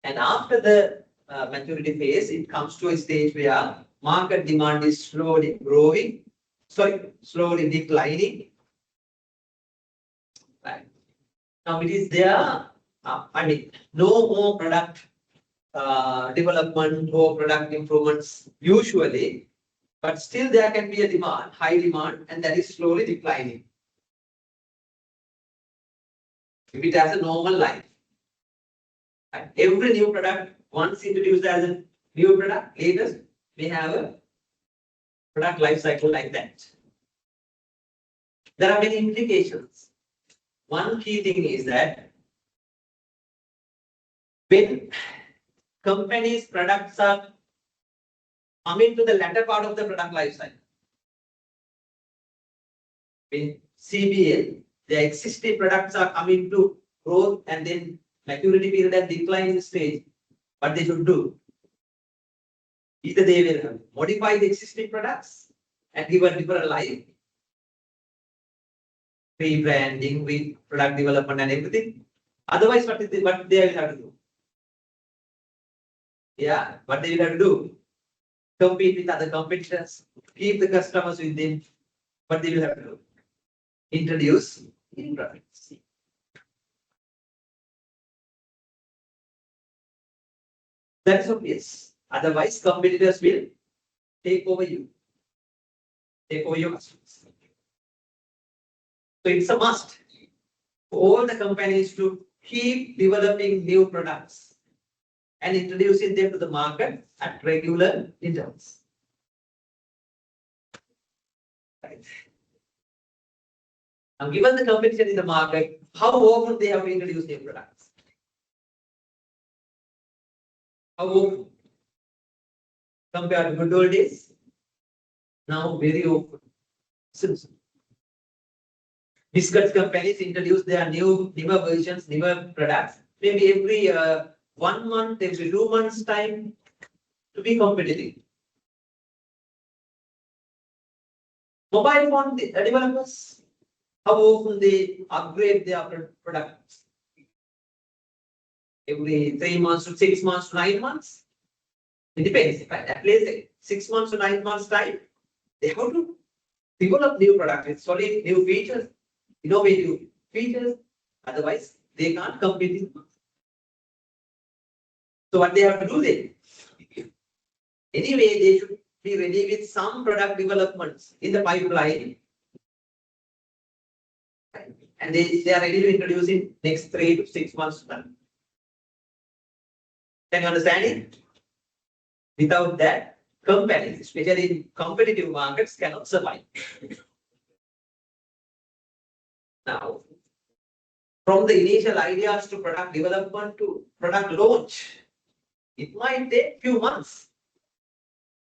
And after the maturity phase, it comes to a stage where market demand is slowly declining. Right. Now it is there, no more product development or product improvements usually, but still there can be a demand, high demand, and that is slowly declining. If it has a normal life. Right. Every new product, once introduced as a new product, latest, we have a product life cycle like that. There are many implications. One key thing is that when companies' products are coming to the latter part of the product life cycle, in CBL, the existing products are coming to growth and then maturity period and decline stage, what they should do? Either they will modify the existing products and give a different life, rebranding, with product development and everything. Otherwise, what they will have to do? Yeah, what they will have to do? Compete with other competitors, keep the customers with them. What they will have to do? Introduce new products. That is obvious. Otherwise, competitors will take over you, take over your customers. So it's a must for all the companies to keep developing new products and introducing them to the market at regular intervals. Right. Now, given the competition in the market, how often they have to introduce new products? How often? Compared to good old days? Now, very often. Biscuits companies introduce their newer versions, newer products, maybe every 1 month, every 2 months time to be competitive. Mobile phone developers, how often they upgrade their products? Every 3 months to 6 months to 9 months? It depends. At least 6 months to 9 months time, they have to develop new products with solid new features, innovative features. Otherwise, they can't compete in the market. So what they have to do then? Anyway, they should be ready with some product developments in the pipeline. And they are ready to introduce in next 3 to 6 months time. Can you understand it? Without that, companies, especially in competitive markets, cannot survive. Now, from the initial ideas to product development to product launch, it might take few months,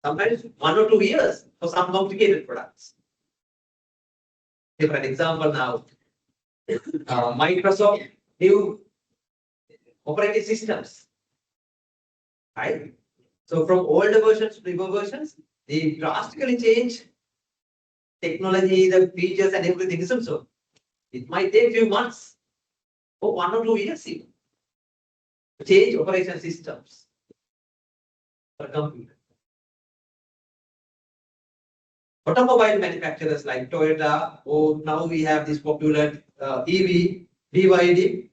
sometimes 1 or 2 years for some complicated products. Give an example now. Microsoft new operating systems. Right? So from older versions to newer versions, they drastically change technology, the features and everything is also. It might take few months or 1 or 2 years even to change operation systems for a computer. Automobile manufacturers like Toyota, or now we have this popular EV, BYD,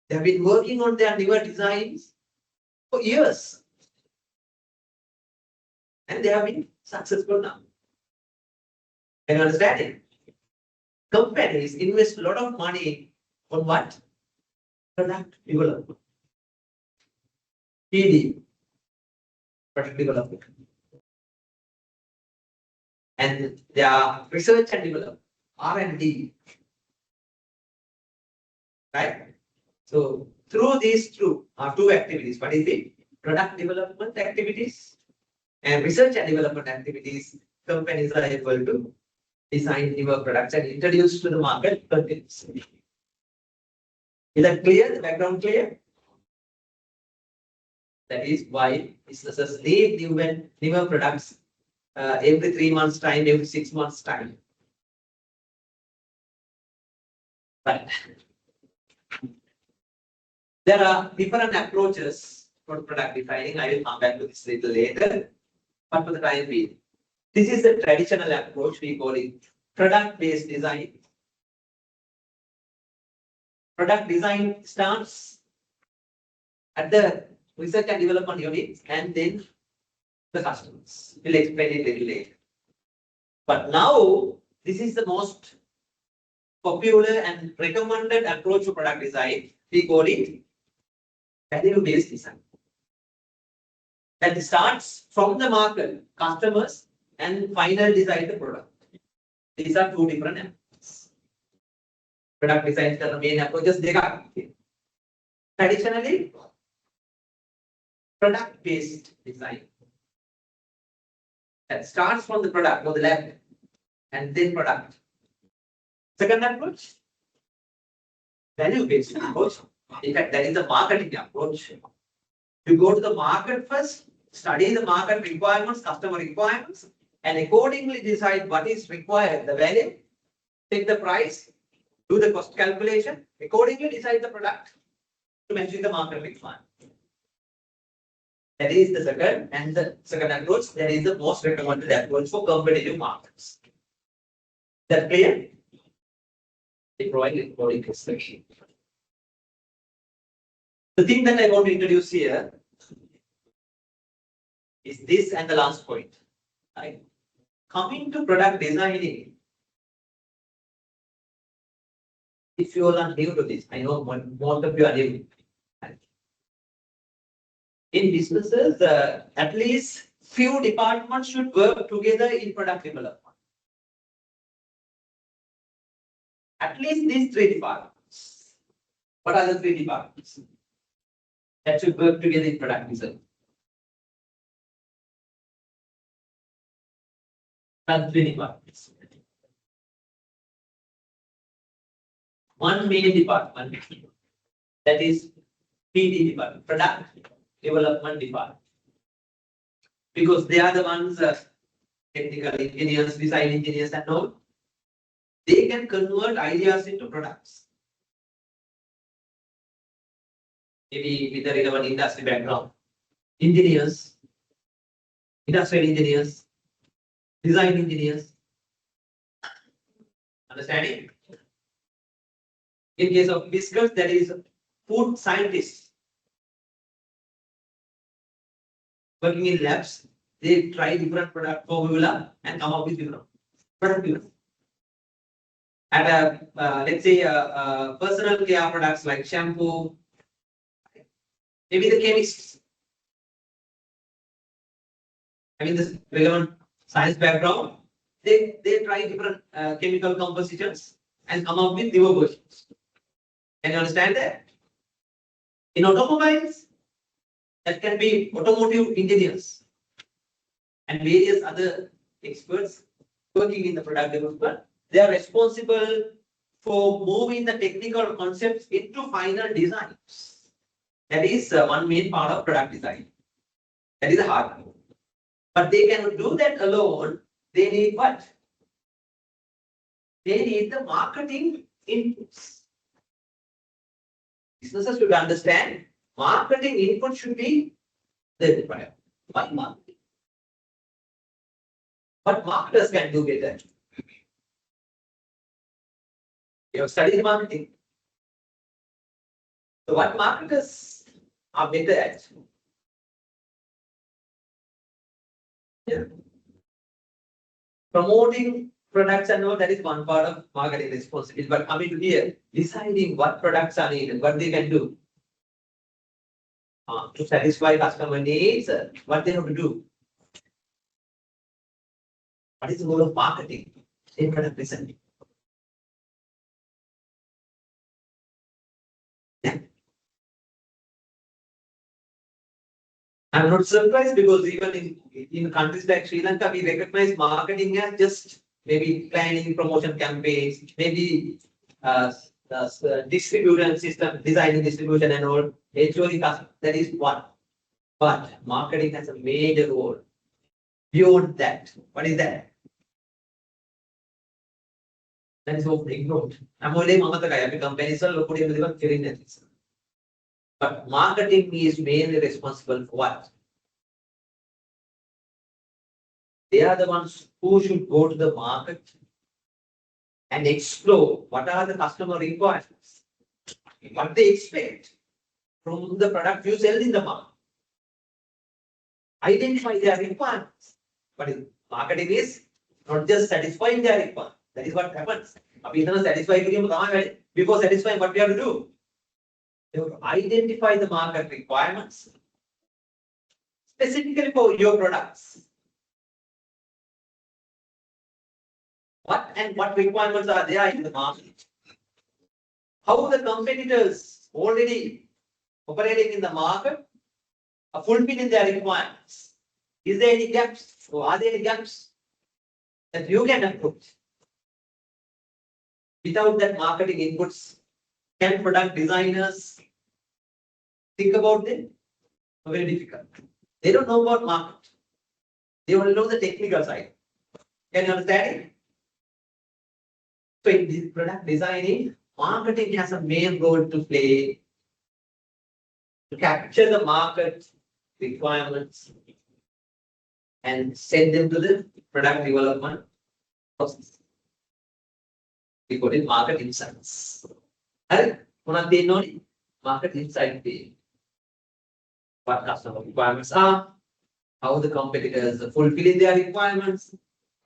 they have been working on their newer designs for years. And they have been successful now. Can you understand it? Companies invest a lot of money on what? Product development. PD, product development. And their research and development, R&D. Right? So through these two activities, what is it? Product development activities and research and development activities, companies are able to design newer products and introduce to the market continuously. Is that clear? The background clear? That is why businesses need newer products every 3 months' time, every 6 months' time. Right. There are different approaches for product designing. I will come back to this a little later. But for the time being, this is the traditional approach. We call it product-based design. Product design starts at the research and development unit and then the customers. We'll explain it a little later. But now, this is the most popular and recommended approach to product design. We call it value-based design. That starts from the market, customers, and final design the product. These are two different approaches. Product design is the main approaches. Traditionally, product-based design that starts from the product on the left and then product. Second approach, value-based approach. In fact, that is the marketing approach. You go to the market first, study the market requirements, customer requirements, and accordingly decide what is required, the value, take the price, do the cost calculation, accordingly decide the product to match the market requirement. That is the second, and the second approach, that is the most recommended approach for competitive markets. That clear? The thing that I want to introduce here is this and the last point. Right? Coming to product designing, if you all are new to this, I know most of you are new. In businesses, at least few departments should work together in product development. At least these 3 departments. What are the 3 departments that should work together in product design? And 3 departments. One main department, that is PD department, product development department. Because they are the ones, technical engineers, design engineers and all, they can convert ideas into products. Maybe with a relevant industry background. Engineers, industrial engineers, design engineers. Understanding? In case of biscuits, that is food scientists. Working in labs, they try different product formula and come up with different product. At let's say personal care products like shampoo, maybe the chemists. Having this relevant science background, they try different chemical compositions and come up with newer versions. Can you understand that? In automobiles, that can be automotive engineers and various other experts working in the product development. They are responsible for moving the technical concepts into final designs. That is one main part of product design. That is the hard part. But they cannot do that alone. They need what? They need the marketing inputs. Businesses should understand marketing input should be the required. Why marketing? What marketers can do better? You have studied marketing. So what marketers are better at? Yeah. Promoting products and all, that is one part of marketing responsibility. But coming to here, deciding what products are needed, what they can do to satisfy customer needs, what they have to do. What is the role of marketing in product design? Yeah. I'm not surprised because even in countries like Sri Lanka, we recognize marketing as just maybe planning promotion campaigns, maybe distribution system, designing distribution and all. Actually, that is one. But marketing has a major role. Beyond that, what is that? That is often ignored. Companies are looking. But marketing is mainly responsible for what? They are the ones who should go to the market and explore what are the customer requirements, what they expect from the product you sell in the market. Identify their requirements. But marketing is not just satisfying their requirements. That is what happens. Before satisfying, what we have to do? You have to identify the market requirements specifically for your products. What requirements are there in the market? How the competitors already operating in the market are fulfilling their requirements? Is there any gaps or are there any gaps that you can approach? Without that marketing inputs, can product designers think about them? Very difficult. They don't know about market. They only know the technical side. Can you understand it? So in this product designing, marketing has a main role to play to capture the market requirements and send them to the product development process. We call it market insights. Market insight page. What customer requirements are, how the competitors are fulfilling their requirements,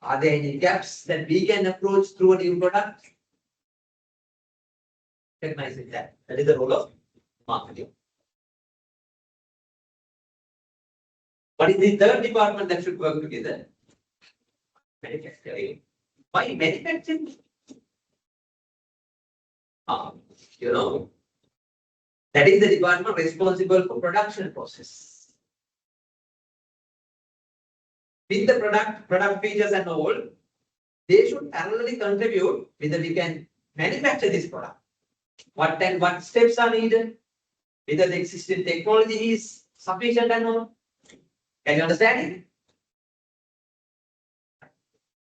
are there any gaps that we can approach through a new product? Recognizing that. That is the role of marketing. What is the third department that should work together? Manufacturing. Why manufacturing? That is the department responsible for production process. With the product features and all, they should parallelly contribute whether we can manufacture this product. What steps are needed? Whether the existing technology is sufficient and all. Can you understand it?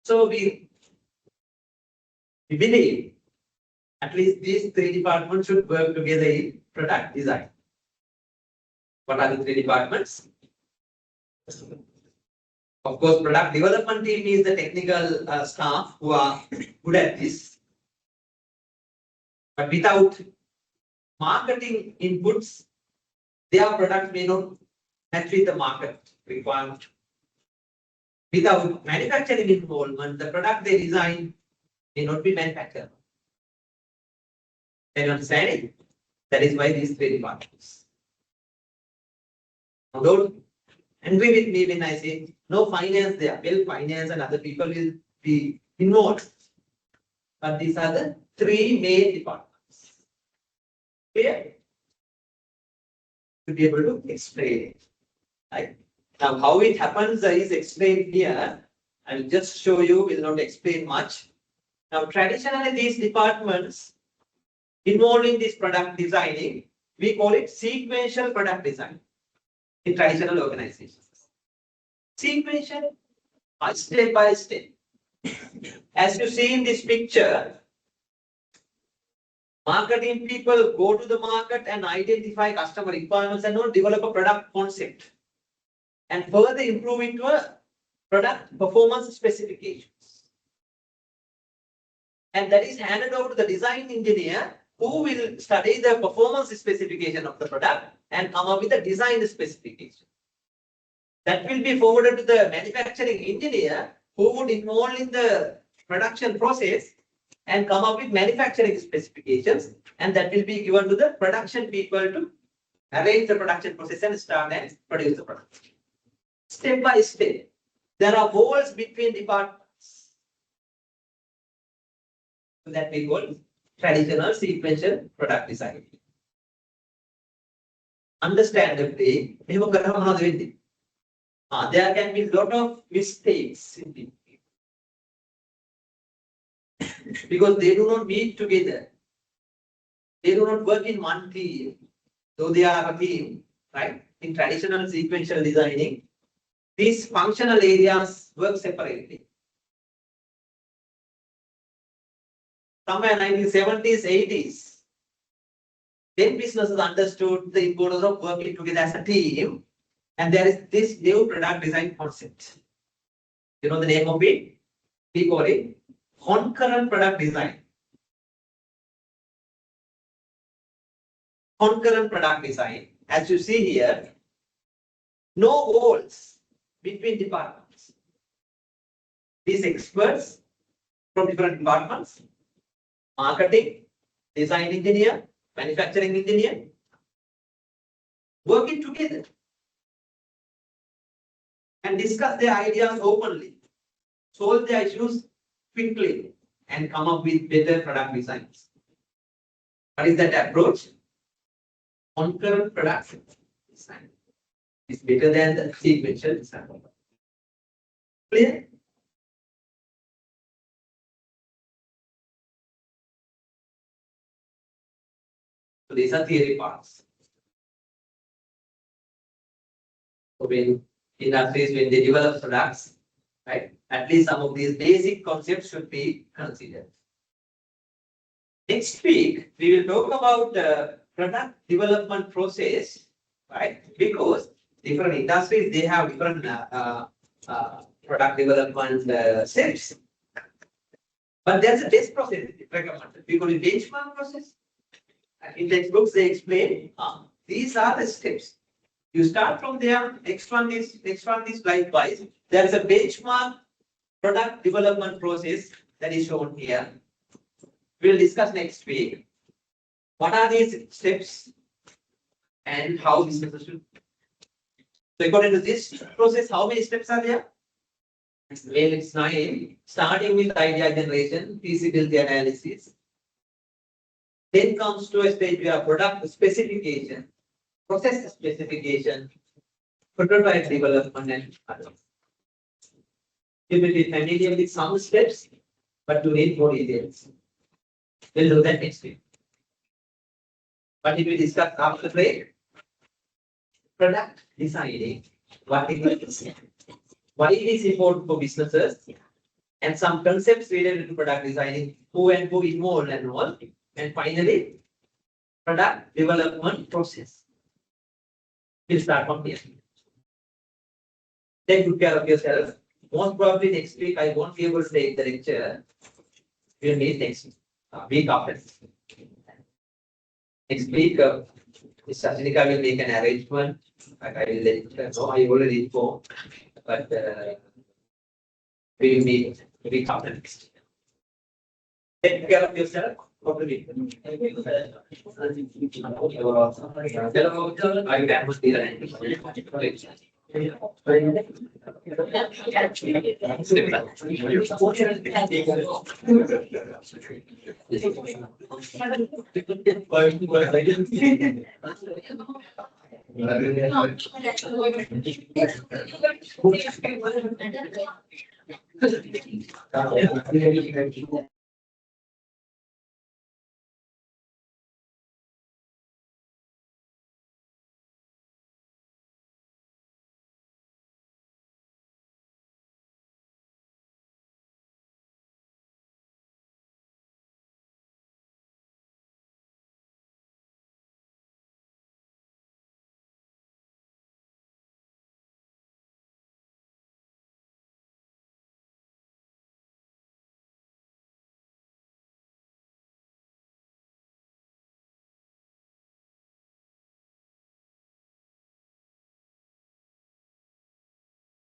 So we believe at least these three departments should work together in product design. What are the three departments? Of course, product development team is the technical staff who are good at this. But without marketing inputs, their product may not match with the market requirement. Without manufacturing involvement, the product they design may not be manufactured. Can you understand it? That is why these three departments. Now, don't agree with me when I say no finance there. Well, finance and other people will be involved. But these are the three main departments. Clear? To be able to explain it. Right? Now, how it happens is explained here. I will just show you, will not explain much. Now, traditionally, these departments involved in this product designing we call it sequential product design in traditional organizations. Sequential, step by step. As you see in this picture, marketing people go to the market and identify customer requirements and develop a product concept and further improve into a product performance specifications. And that is handed over to the design engineer who will study the performance specification of the product and come up with a design specification. That will be forwarded to the manufacturing engineer who would involve in the production process and come up with manufacturing specifications, and that will be given to the production people to arrange the production process and start and produce the product. Step by step, there are walls between departments. That we call traditional sequential product design. Understandably, there can be a lot of mistakes in it. Because they do not meet together. They do not work in one team, though they are a team, right? In traditional sequential designing, these functional areas work separately. Somewhere 1970s, 80s, then businesses understood the importance of working together as a team, and there is this new product design concept. You know the name of it? We call it concurrent product design. Concurrent product design. As you see here, no walls between departments. These experts from different departments, marketing, design engineer, manufacturing engineer, working together and discuss their ideas openly, solve their issues quickly, and come up with better product designs. What is that approach? Concurrent product design is better than the sequential design. Clear? So these are theory parts. So when industries, when they develop products, right, at least some of these basic concepts should be considered. Next week, we will talk about the product development process, right? Because different industries, they have different product development steps. But there's a test process recommended. We call it benchmark process. In textbooks, they explain these are the steps. You start from there, next one is likewise. There is a benchmark product development process that is shown here. We'll discuss next week. What are these steps and how businesses should. So according to this process, how many steps are there? Well, it's 9, starting with idea generation, feasibility analysis. Then comes to a stage where product specification, process specification, prototype development, and others. You will be familiar with some steps, but to need more details. We'll do that next week. But if we discuss after the break, product designing, what it is, why it is important for businesses, and some concepts related to product designing, who and who involved and all, and finally, product development process. We'll start from here. Take good care of yourself. Most probably next week I won't be able to take the lecture. We'll meet next week after. Next week, Ms. Sachinika will make an arrangement. I will let her know. I already informed, but we will meet the week after next. Take care of yourself. Probably. I